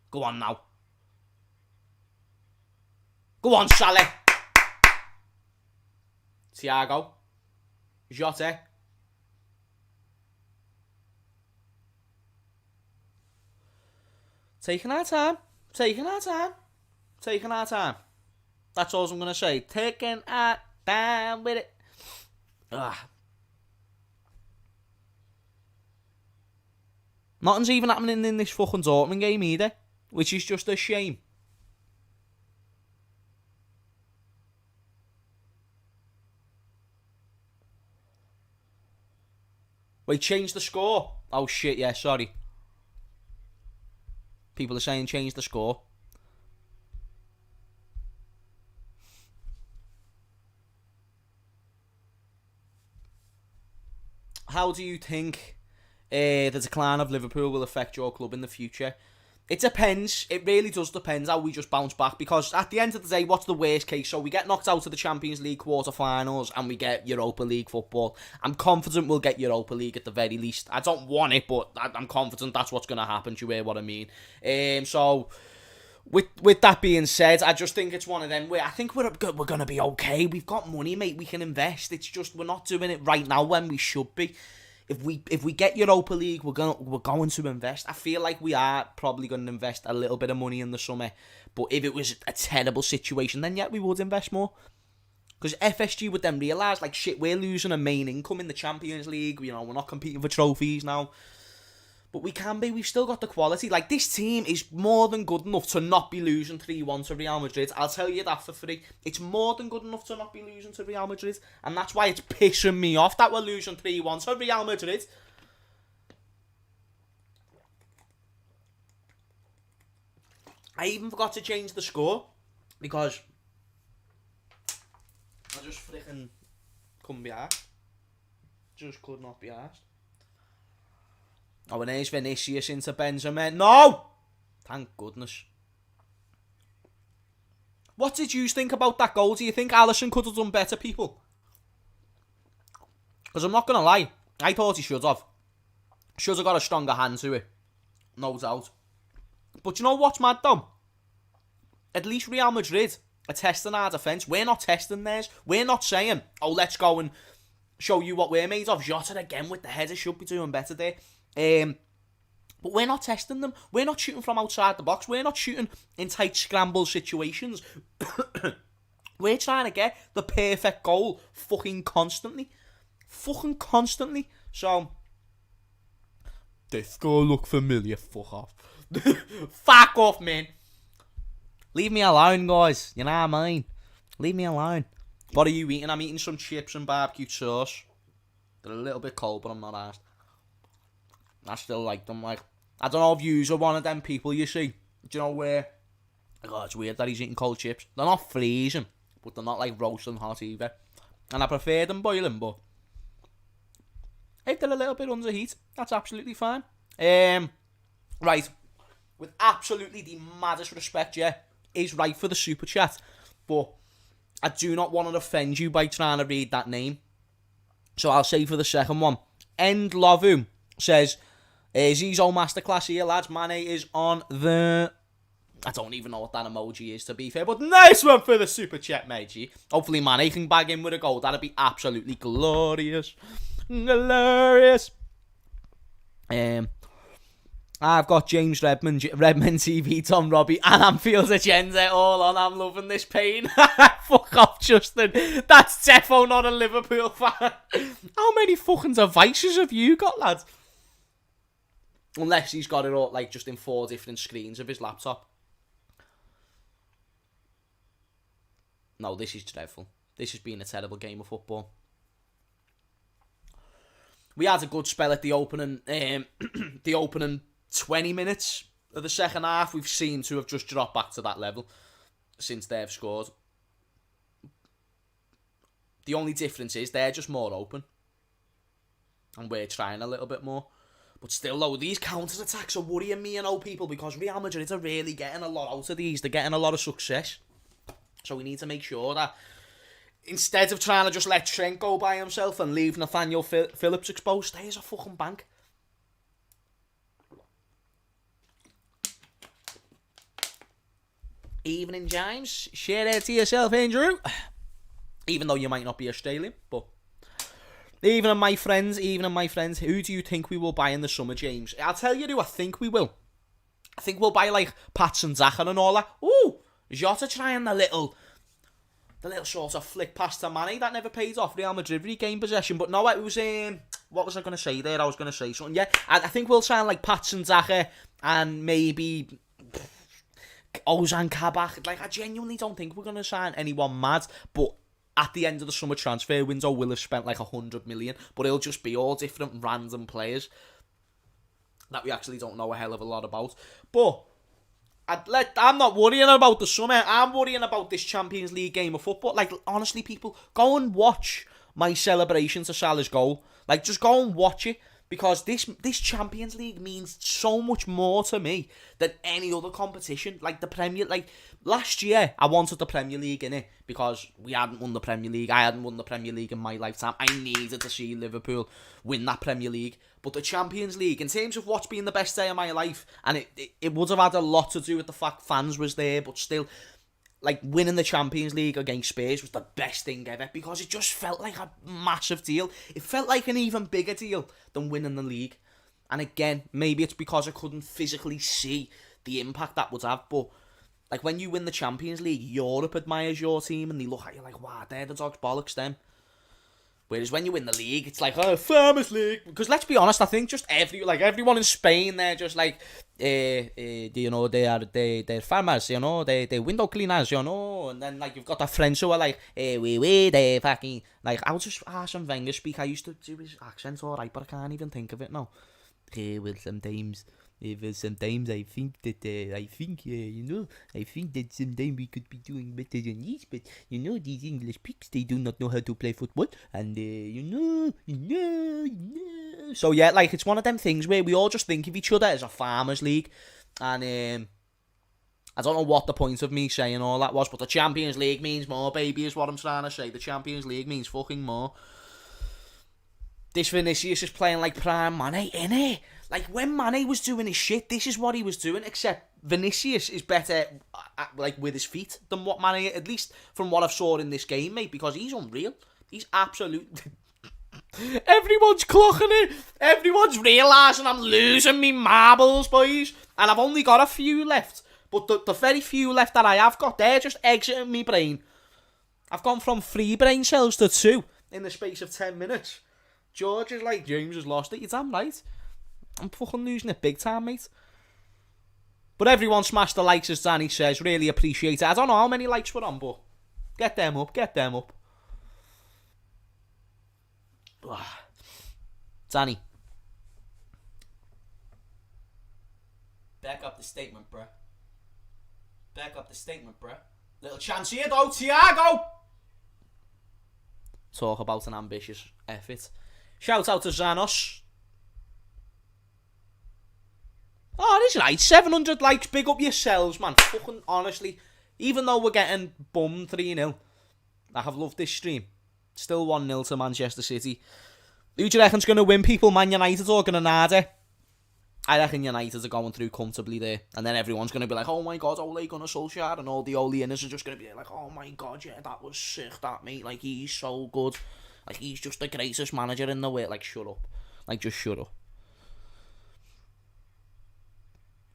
Go on now. Go on, Salah. Thiago. Jota. Taking our time. Taking our time. Taking our time. That's all I'm going to say. Taking our time with it. Ugh. Nothing's even happening in this fucking Dortmund game either, which is just a shame. Wait, change the score. Oh shit, yeah, sorry. People are saying change the score. How do you think the decline of Liverpool will affect your club in the future? It depends. It really does depend how we just bounce back, because at the end of the day, what's the worst case? So we get knocked out of the Champions League quarter-finals and we get Europa League football. I'm confident we'll get Europa League at the very least. I don't want it, but I'm confident that's what's going to happen. Do you hear what I mean? So with that being said, I just think it's one of them where I think we're going to be okay. We've got money, mate. We can invest. It's just we're not doing it right now when we should be. If we get Europa League, we're going to invest. I feel like we are probably going to invest a little bit of money in the summer. But if it was a terrible situation, then yeah, we would invest more. Because FSG would then realise, like, shit, we're losing a main income in the Champions League. You know, we're not competing for trophies now. But we can be. We've still got the quality. Like, this team is more than good enough to not be losing 3-1 to Real Madrid. I'll tell you that for free. It's more than good enough to not be losing to Real Madrid. And that's why it's pissing me off that we're losing 3-1 to Real Madrid. I even forgot to change the score. Because I just freaking couldn't be arsed. Just could not be arsed. Oh, and there's Vinicius into Benzema. No! Thank goodness. What did you think about that goal? Do you think Alisson could have done better, people? Because I'm not going to lie. I thought he should have. Should have got a stronger hand to it. No doubt. But you know what's mad, though? At least Real Madrid are testing our defence. We're not testing theirs. We're not saying, oh, let's go and show you what we're made of. Jota again with the header should be doing better there. But we're not testing them. We're not shooting from outside the box. We're not shooting in tight scramble situations. We're trying to get the perfect goal fucking constantly. So, this goal look familiar. Fuck off. Fuck off, man. Leave me alone, guys. You know what I mean? Leave me alone. What are you eating? I'm eating some chips and barbecue sauce. They're a little bit cold, but I'm not arsed. I still like them. Like, I don't know if you are one of them people, you see. Do you know where? Oh, it's weird that he's eating cold chips. They're not freezing, but they're not like roasting hot either. And I prefer them boiling, but if they're a little bit under heat, that's absolutely fine. Right. With absolutely the maddest respect, yeah, is right for the super chat. But I do not want to offend you by trying to read that name. So I'll say for the second one. End Lovu says, Zizo Masterclass here, lads. Mane is on the... I don't even know what that emoji is, to be fair. But nice one for the super chat, matey. Hopefully Mane can bag in with a goal. That'd be absolutely glorious. Glorious. I've got James Redmond TV, Tom Robbie, and Anfield's agenda all on. I'm loving this pain. Fuck off, Justin. That's defo not a Liverpool fan. How many fucking devices have you got, lads? Unless he's got it all, like, just in 4 different screens of his laptop. No, this is dreadful. This has been a terrible game of football. We had a good spell at the opening 20 minutes of the second half. We've seemed to have just dropped back to that level since they've scored. The only difference is they're just more open. And we're trying a little bit more. But still, though, these counter-attacks are worrying me, people, because Real Madrid are really getting a lot out of these. They're getting a lot of success. So we need to make sure that instead of trying to just let Trent go by himself and leave Nathaniel Phillips exposed, stay as a fucking bank. Evening, James. Share out to yourself, Andrew. Even though you might not be Australian, but... Even my friends, who do you think we will buy in the summer, James? I'll tell you who I think we will. I think we'll buy, like, Pats and Zacher and all that. Ooh! Jota trying the little the little sort of flick past to Mane that never paid off. Real Madrid regained possession, but no, it was what was I going to say there? I was going to say something. Yeah, I think we'll sign like Patson Zaha and maybe Ozan Kabak. Like, I genuinely don't think we're going to sign anyone mad, but at the end of the summer transfer window, we'll have spent like 100 million, but it'll just be all different random players that we actually don't know a hell of a lot about. But I'm not worrying about the summer. I'm worrying about this Champions League game of football. Like, honestly, people, go and watch my celebration to Salah's goal. Like, just go and watch it. Because this Champions League means so much more to me than any other competition. Like the Premier, like last year, I wanted the Premier League in it because we hadn't won the Premier League. I hadn't won the Premier League in my lifetime. I needed to see Liverpool win that Premier League. But the Champions League, in terms of what's been the best day of my life, and it would have had a lot to do with the fact fans was there, but still, like, winning the Champions League against Spurs was the best thing ever because it just felt like a massive deal. It felt like an even bigger deal than winning the league. And again, maybe it's because I couldn't physically see the impact that would have, but like when you win the Champions League, Europe admires your team and they look at you like, wow, they're the dog's bollocks, them. Whereas when you win the league, it's like, oh, Farmers League. Because let's be honest, I think just everyone in Spain, they're just like, you know, they're farmers, you know, they're window cleaners, you know. And then like you've got the French who are like, they fucking, like, I was just Arsene Wenger speak. I used to do his accent alright, but I can't even think of it now. Well, sometimes I think that, you know, I think that sometimes we could be doing better than this, but, you know, these English pigs, they do not know how to play football, and, you know. So, yeah, like, it's one of them things where we all just think of each other as a farmers league, and, I don't know what the point of me saying all that was, but the Champions League means more, baby, is what I'm trying to say. The Champions League means fucking more. This Vinicius is playing like prime Mane, innit? Like, when Mane was doing his shit, this is what he was doing, except Vinicius is better, like, with his feet than what Mane, at least from what I've saw in this game, mate, because he's unreal. He's absolute... Everyone's clocking it. Everyone's realising I'm losing me marbles, boys. And I've only got a few left. But the very few left that I have got, they're just exiting me brain. I've gone from 3 brain cells to 2 in the space of 10 minutes. George is like, James has lost it. You're damn right. I'm fucking losing it big time, mate. But everyone smashed the likes, as Danny says. Really appreciate it. I don't know how many likes we're on, but get them up. Danny. Back up the statement, bruh. Little chance here, though, Thiago. Talk about an ambitious effort. Shout out to Zanos. Oh, it is right. 700 likes. Big up yourselves, man. Fucking honestly. Even though we're getting bummed 3-0, I have loved this stream. Still 1-0 to Manchester City. Who do you reckon's going to win, people? Man United or Granada? I reckon United are going through comfortably there. And then everyone's going to be like, oh my god, Ole Gunnar Solskjaer. And all the Ole inners are just going to be like, oh my god, yeah, that was sick, that, mate. Like, he's so good. Like, he's just the greatest manager in the world. Like, shut up. Like, just shut up.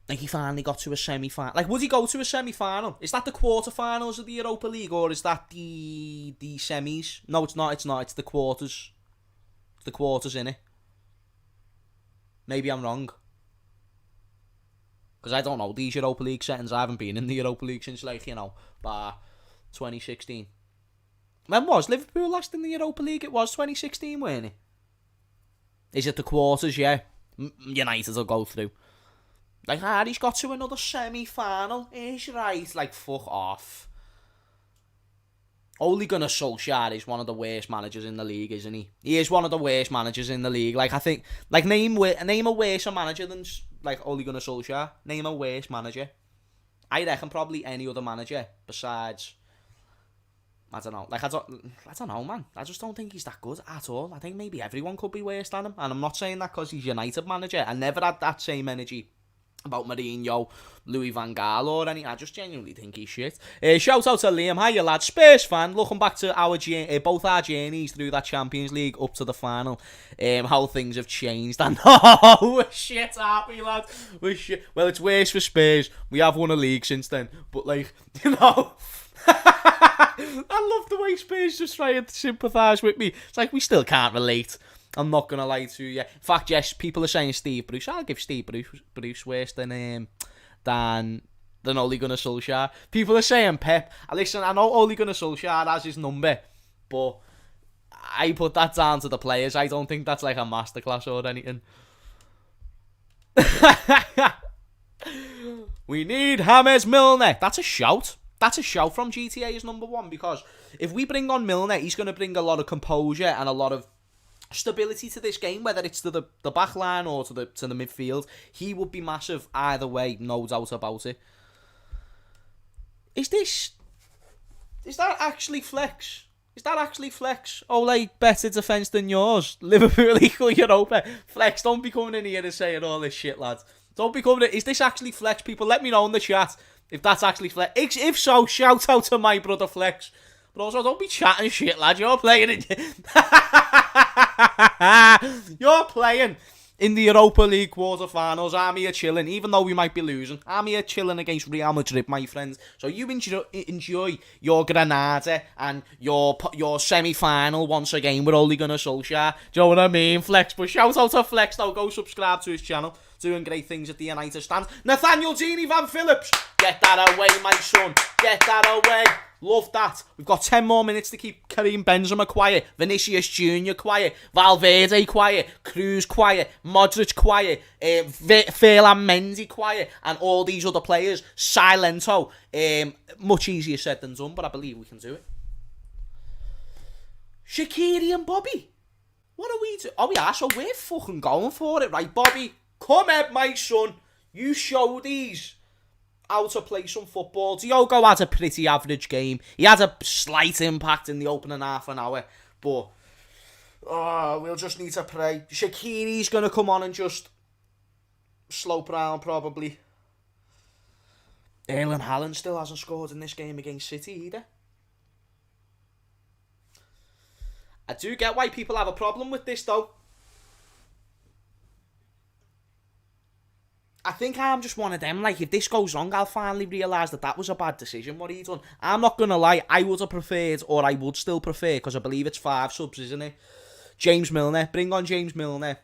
Like, he finally got to a semi-final. Like, would he go to a semi-final? Is that the quarter-finals of the Europa League, or is that the semis? No, it's not. It's the quarters. It's the quarters, innit? Maybe I'm wrong. Because I don't know, these Europa League settings, I haven't been in the Europa League since, like, you know, 2016. When was Liverpool last in the Europa League? It was 2016, weren't it? Is it the quarters? Yeah. United will go through. Like, he's got to another semi-final. He's right. Like, fuck off. Ole Gunnar Solskjaer is one of the worst managers in the league, isn't he? He is one of the worst managers in the league. Like, I think, like, name a worse manager than, like, Ole Gunnar Solskjaer. Name a worse manager. I reckon probably any other manager besides, I don't know. Like, I don't know, man. I just don't think he's that good at all. I think maybe everyone could be worse than him. And I'm not saying that because he's United manager. I never had that same energy about Mourinho, Louis van Gaal or any. I just genuinely think he's shit. Shout out to Liam. Hiya, lad. Spurs fan. Looking back to both our journeys through that Champions League up to the final. How things have changed. And we're shit, aren't we, lad? We're shit. Well, it's worse for Spurs. We have won a league since then. But, like, you know, I love the way Spurs just trying to sympathise with me. It's like we still can't relate. I'm not going to lie to you. In fact, yes, people are saying Steve Bruce. I'll give Steve Bruce worse than Ole Gunnar Solskjaer. People are saying Pep. Listen, I know Ole Gunnar Solskjaer has his number, but I put that down to the players. I don't think that's like a masterclass or anything. We need James Milner. That's a shout. That's a shout from GTA is number one, because if we bring on Milner, he's going to bring a lot of composure and a lot of stability to this game, whether it's to the back line or to the midfield. He would be massive either way, no doubt about it. Is that actually flex? Is that actually flex? Ole, better defence than yours. Liverpool equal Europa. Flex, don't be coming in here and saying all this shit, lads. Don't be coming in. Is this actually flex? People, let me know in the chat if that's actually flex. If so, shout out to my brother Flex. But also, don't be chatting shit, lad. You're playing in the Europa League quarterfinals. I'm here chilling, even though we might be losing. I'm here chilling against Real Madrid, my friends. So you enjoy your Granada and your semi-final once again with Ole Gunnar Solskjaer. Do you know what I mean, Flex? But shout out to Flex, though. Go subscribe to his channel. Doing great things at the United stand. Nathaniel Genie Van Phillips. Get that away, my son. Get that away. Love that. We've got 10 more minutes to keep Karim Benzema quiet, Vinicius Jr. quiet, Valverde quiet, Cruz quiet, Modric quiet, Ferland Mendy quiet, and all these other players silento. Much easier said than done, but I believe we can do it. Shaqiri and Bobby. What are we doing? Oh yeah, so we're fucking going for it, right, Bobby? Come here, my son. You show these how to play some football. Diogo had a pretty average game. He had a slight impact in the opening half an hour, but we'll just need to pray. Shaqiri's going to come on and just slope around, probably. Erling Haaland still hasn't scored in this game against City either. I do get why people have a problem with this, though. I think I'm just one of them. Like, if this goes wrong, I'll finally realise that was a bad decision, what he done. I'm not going to lie. I would have preferred, or I would still prefer, because I believe it's 5 subs, isn't it? James Milner. Bring on James Milner.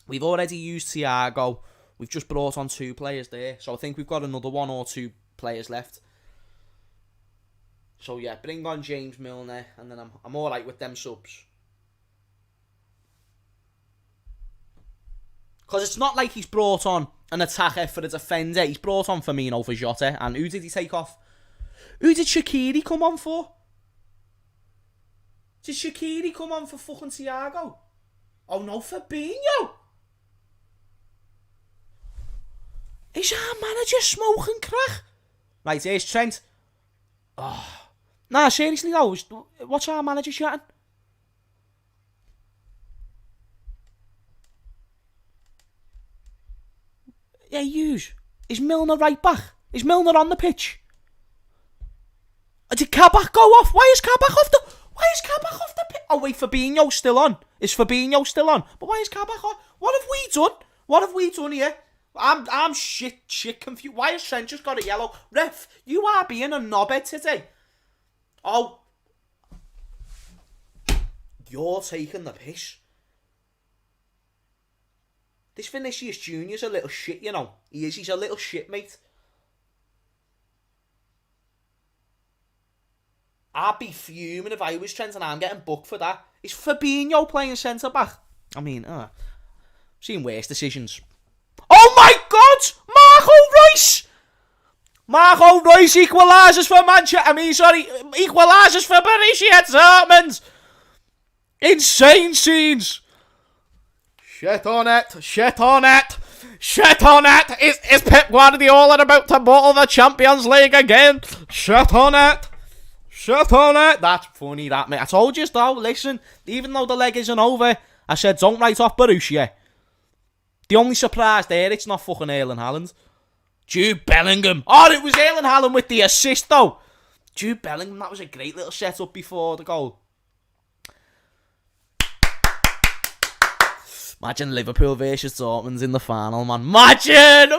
We've already used Thiago. We've just brought on 2 players there. So I think we've got another 1 or 2 players left. So yeah, bring on James Milner, and then I'm all right with them subs. Because it's not like he's brought on an attacker for a defender. He's brought on Firmino for Jota. And who did he take off? Who did Shaqiri come on for? Did Shaqiri come on for fucking Thiago? Oh no, Fabinho! Is our manager smoking crack? Right, here's Trent. Oh. Nah, seriously though, what's our manager chatting? Yeah, Hughes. Is Milner right back? Is Milner on the pitch? Did Kabak go off? Why is Kabak off the pitch? Oh wait, Fabinho's still on. Is Fabinho still on? But why is Kabak on? What have we done? What have we done here? I'm shit confused. Why has Trent just got a yellow? Ref, you are being a knobhead today. Oh. You're taking the piss. This Vinicius Jr.'s a little shit, you know. He's a little shit, mate. I'd be fuming if I was Trent and I'm getting booked for that. Is Fabinho playing centre-back? I mean, seen worse decisions. Oh my God! Marco Reus equalises for equalises for Borussia Dortmund! Insane scenes! Shit on it. Is Pep Guardiola about to bottle the Champions League again? Shit on it. That's funny, that, mate. I told you though, listen, even though the leg isn't over, I said don't write off Borussia. The only surprise there, it's not fucking Erling Haaland. Jude Bellingham. Oh, it was Erling Haaland with the assist though. Jude Bellingham, that was a great little setup before the goal. Imagine Liverpool versus Dortmund in the final, man. Imagine!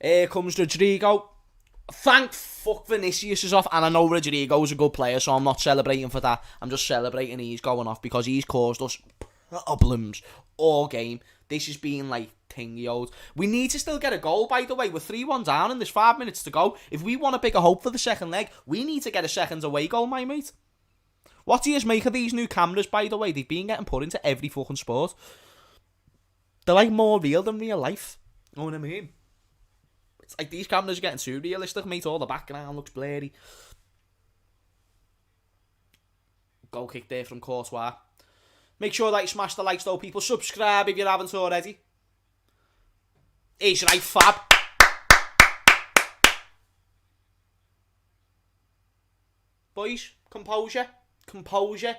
Here comes Rodrigo. Thank fuck Vinicius is off, and I know Rodrigo's a good player, so I'm not celebrating for that. I'm just celebrating he's going off because he's caused us problems all game. This has been like tingy-old. We need to still get a goal, by the way. We're 3-1 down and there's 5 minutes to go. If we want a bigger hope for the second leg, we need to get a second away goal, my mate. What do you make of these new cameras, by the way? They've been getting put into every fucking sport. They're like more real than real life. You know what I mean? It's like these cameras are getting too realistic, mate. All the background looks blurry. Goal kick there from Courtois. Make sure that you smash the likes though, people. Subscribe if you haven't already. He's right, fab. Boys, composure. Composure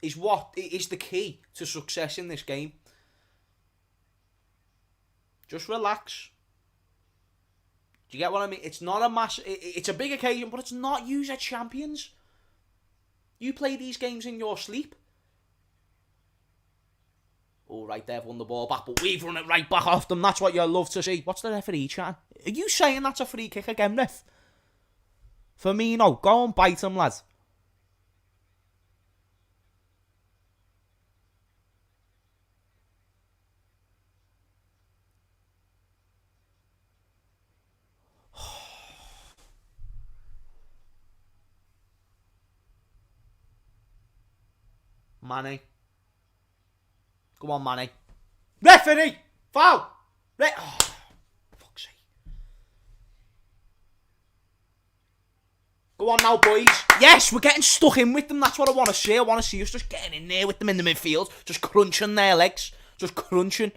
is what is the key to success in this game. Just relax. Do you get what I mean? It's not a mass. It's a big occasion, but it's not you as champions. You play these games in your sleep. Oh, right, they've won the ball back, but we've run it right back off them. That's what you'll love to see. What's the referee chatting? Are you saying that's a free kick again, ref? Firmino, go and bite him, lad. Mane. Go on, Mane. Referee! Foul! Oh, fuck's sake. Go on now, boys. Yes, we're getting stuck in with them. That's what I want to see. I want to see us just getting in there with them in the midfield. Just crunching their legs. Just crunching.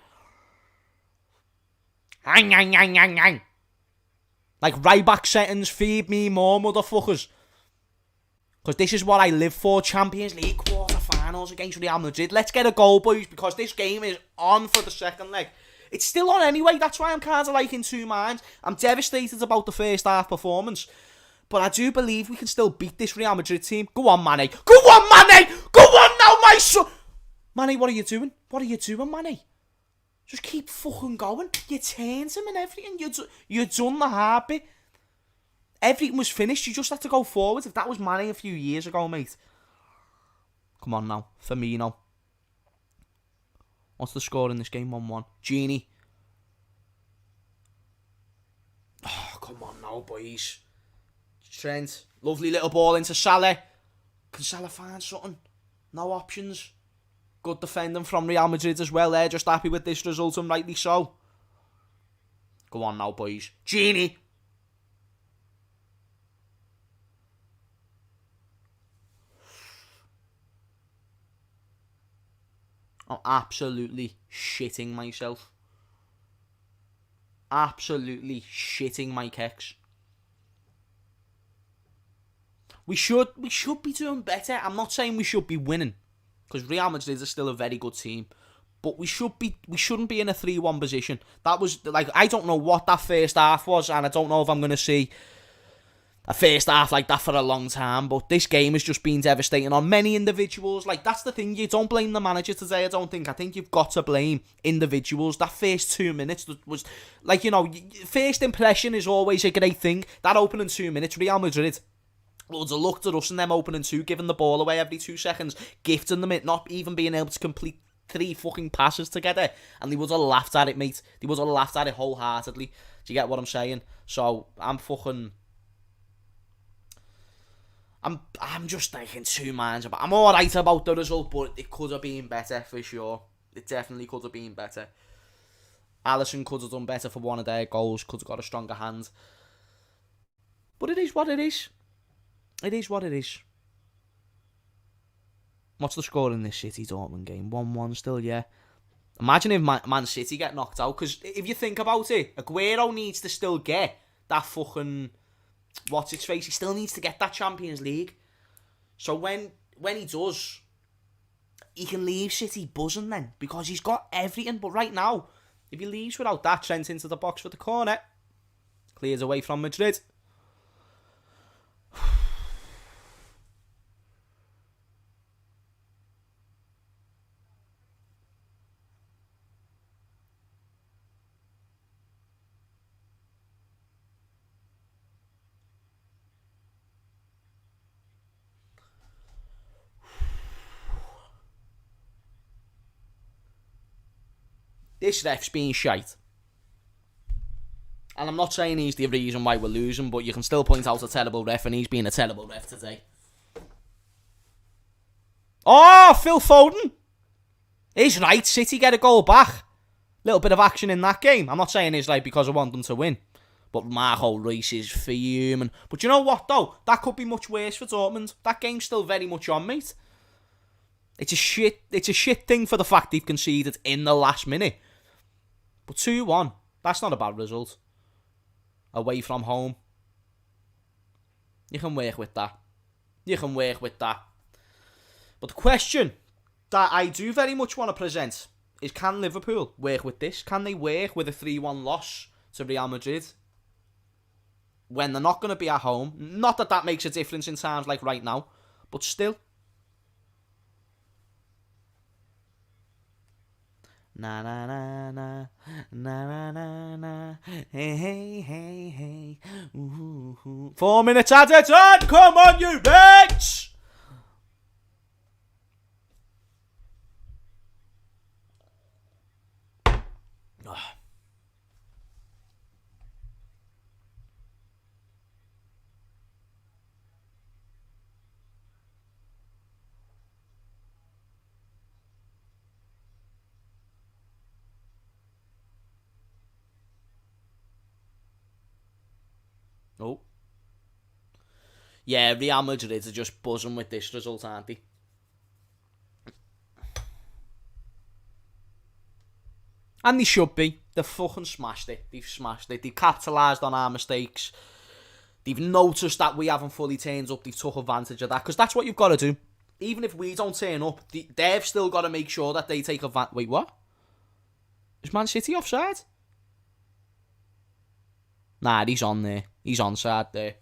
Hang, hang, hang, hang, hang. Like right back settings, feed me more, motherfuckers. Because this is what I live for. Champions League quarter-finals against Real Madrid. Let's get a goal, boys, because this game is on for the second leg. It's still on anyway. That's why I'm kind of like in two minds. I'm devastated about the first half performance. But I do believe we can still beat this Real Madrid team. Go on, Mane. Go on, Mane. Go on now, my son. Mane, what are you doing? What are you doing, Mane? Just keep fucking going. You turned him and everything. You done the hard bit. Everything was finished. You just had to go forward. If that was Mane a few years ago, mate. Come on now. Firmino. What's the score in this game? 1-1. Genie. Oh, come on now, boys. Trent. Lovely little ball into Salah. Can Salah find something? No options. Good defending from Real Madrid as well. They're just happy with this result, and rightly so. Go on now, boys. Genie. I'm absolutely shitting myself. Absolutely shitting my kecks. We should be doing better. I'm not saying we should be winning, because Real Madrid is still a very good team. But we shouldn't be in a 3-1 position. That was like, I don't know what that first half was, and I don't know if I'm gonna see a first half like that for a long time, but this game has just been devastating on many individuals. Like, that's the thing, you don't blame the manager today, I don't think. I think you've got to blame individuals. That first 2 minutes was, like, you know, first impression is always a great thing. That opening 2 minutes, Real Madrid would have looked at us in them opening two, giving the ball away every 2 seconds, gifting them it, not even being able to complete 3 fucking passes together, and they would have laughed at it, mate. They would have laughed at it wholeheartedly. Do you get what I'm saying? So, I'm just like in two minds about. I'm alright about the result, but it could have been better for sure. It definitely could have been better. Alisson could have done better for one of their goals. Could have got a stronger hand. But it is what it is. It is what it is. What's the score in this City Dortmund game? 1-1 still, yeah. Imagine if Man City get knocked out, because if you think about it, Aguero needs to still get that fucking. What's its face? He still needs to get that Champions League. So when he does, he can leave City buzzing then, because he's got everything. But right now, if he leaves without that, Trent into the box for the corner, clears away from Madrid. This ref's being shite. And I'm not saying he's the reason why we're losing, but you can still point out a terrible ref, and he's been a terrible ref today. Oh, Phil Foden. He's right. City get a goal back. Little bit of action in that game. I'm not saying it's right because I want them to win. But my whole race is fuming. But you know what, though? That could be much worse for Dortmund. That game's still very much on, mate. It's a shit thing for the fact they've conceded in the last minute. But 2-1, that's not a bad result. Away from home. You can work with that. But the question that I do very much want to present is, can Liverpool work with this? Can they work with a 3-1 loss to Real Madrid when they're not going to be at home? Not that that makes a difference in times like right now, but still. Na na na na na na na, hey hey hey hey. Ooh. 4 minutes added on. Come on, you bitch! Oh. Yeah, Real Madrid are just buzzing with this result, aren't they? And they should be. They've fucking smashed it. They've smashed it. They've capitalised on our mistakes. They've noticed that we haven't fully turned up. They've took advantage of that. Because that's what you've got to do. Even if we don't turn up, they've still got to make sure that they take advantage. Wait, what? Is Man City offside? Nah, he's on there. He's onside there.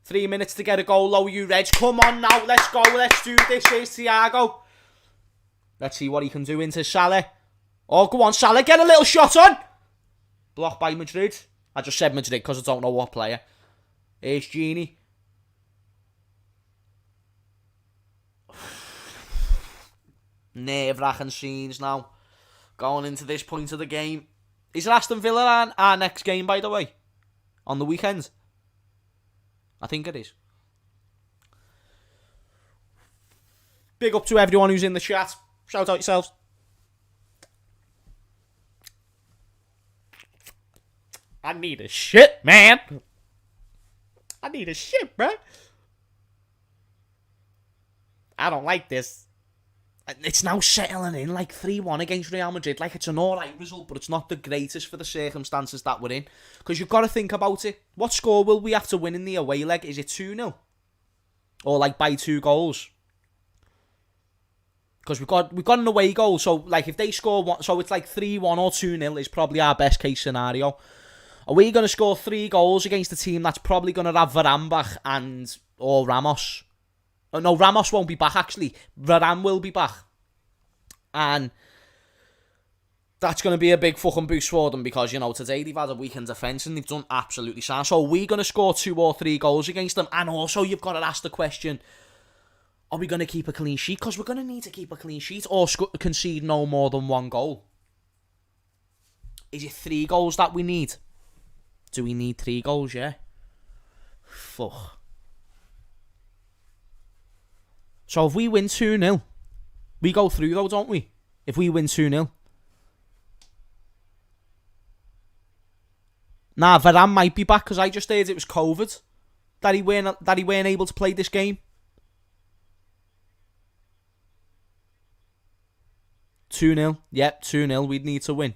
3 minutes to get a goal, low you Reg. Come on now, let's go, let's do this. Here's Thiago. Let's see what he can do into Salah. Oh, go on, Salah, get a little shot on. Blocked by Madrid. I just said Madrid because I don't know what player. Here's Genie. Nerve-wracking scenes now. Going into this point of the game. Is Aston Villa our next game, by the way? On the weekend? I think it is. Big up to everyone who's in the chat. Shout out yourselves. I need a shit, man. I need a shit, bro. I don't like this. It's now settling in like 3-1 against Real Madrid. Like, it's an alright result, but it's not the greatest for the circumstances that we're in. Because you've got to think about it. What score will we have to win in the away leg? Is it 2-0? Or like by 2 goals? Because we've got an away goal. So like if they score one, so it's like 3-1 or 2-0 is probably our best case scenario. Are we going to score 3 goals against a team that's probably going to have Varane back or Ramos? No, Ramos won't be back, actually. Varane will be back. And that's going to be a big fucking boost for them because, you know, today they've had a weak in defence and they've done absolutely sound. So are we going to score 2 or 3 goals against them? And also, you've got to ask the question, are we going to keep a clean sheet? Because we're going to need to keep a clean sheet or concede no more than 1 goal. Is it 3 goals that we need? Do we need 3 goals, yeah? Fuck. So if we win 2-0, we go through though, don't we? If we win 2-0. Nah, Varane might be back because I just heard it was COVID that he weren't able to play this game. 2-0. Yep, 2-0. We'd need to win.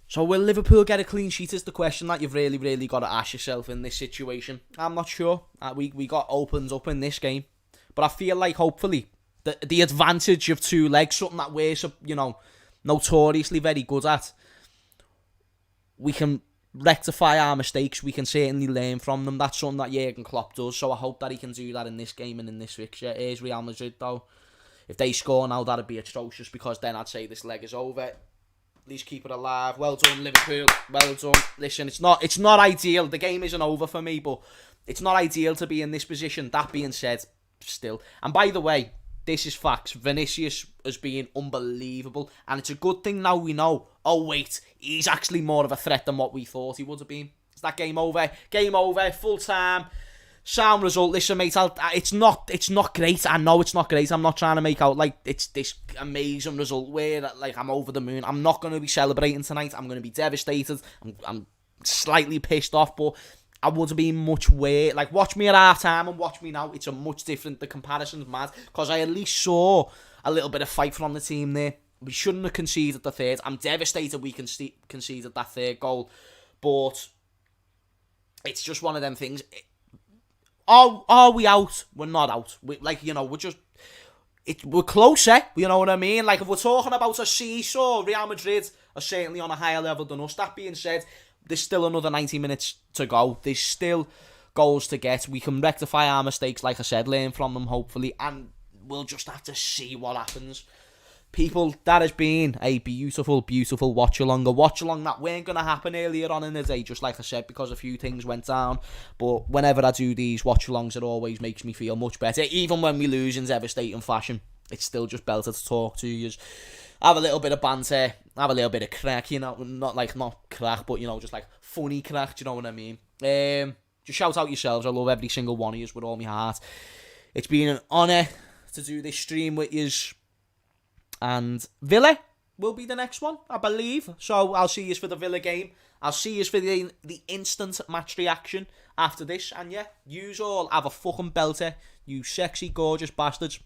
So will Liverpool get a clean sheet is the question that you've really, really got to ask yourself in this situation. I'm not sure. We got opened up in this game. But I feel like, hopefully, the advantage of 2 legs, something that we're, you know, notoriously very good at, we can rectify our mistakes. We can certainly learn from them. That's something that Jurgen Klopp does. So I hope that he can do that in this game and in this fixture. Here's Real Madrid, though. If they score now, that'd be atrocious because then I'd say this leg is over. At least keep it alive. Well done, Liverpool. Well done. Listen, it's not ideal. The game isn't over for me, but it's not ideal to be in this position. That being said, still. And by the way, This is facts. Vinicius has been unbelievable, and it's a good thing now we know, oh wait, he's actually more of a threat than what we thought he would have been. Is that game over? Game over, full time. Sound result. Listen, mate, it's not great. I know it's not great. I'm not trying to make out like it's this amazing result where like I'm over the moon. I'm not going to be celebrating tonight. I'm going to be devastated. I'm slightly pissed off, but I would have been much worse. Like, watch me at half time and watch me now. It's a much different. The comparison's mad because I at least saw a little bit of fight from the team there. We shouldn't have conceded the third. I'm devastated we conceded that third goal, but it's just one of them things. Are we out? We're not out. We're just... we're closer, you know what I mean? Like, if we're talking about a seesaw, Real Madrid are certainly on a higher level than us. That being said, there's still another 90 minutes to go. There's still goals to get. We can rectify our mistakes, like I said, learn from them, hopefully, and we'll just have to see what happens. People, that has been a beautiful, beautiful watch-along. A watch-along that weren't going to happen earlier on in the day, just like I said, because a few things went down. But whenever I do these watch-alongs, it always makes me feel much better. Even when we lose in devastating fashion, it's still just belted to talk to you. Have a little bit of banter, have a little bit of crack, not crack, but, just like funny crack, do you know what I mean? Just shout out yourselves. I love every single one of you with all my heart. It's been an honour to do this stream with you. And Villa will be the next one, I believe. So I'll see you for the Villa game. I'll see you for the instant match reaction after this. And yeah, yous all have a fucking belter. You sexy, gorgeous bastards.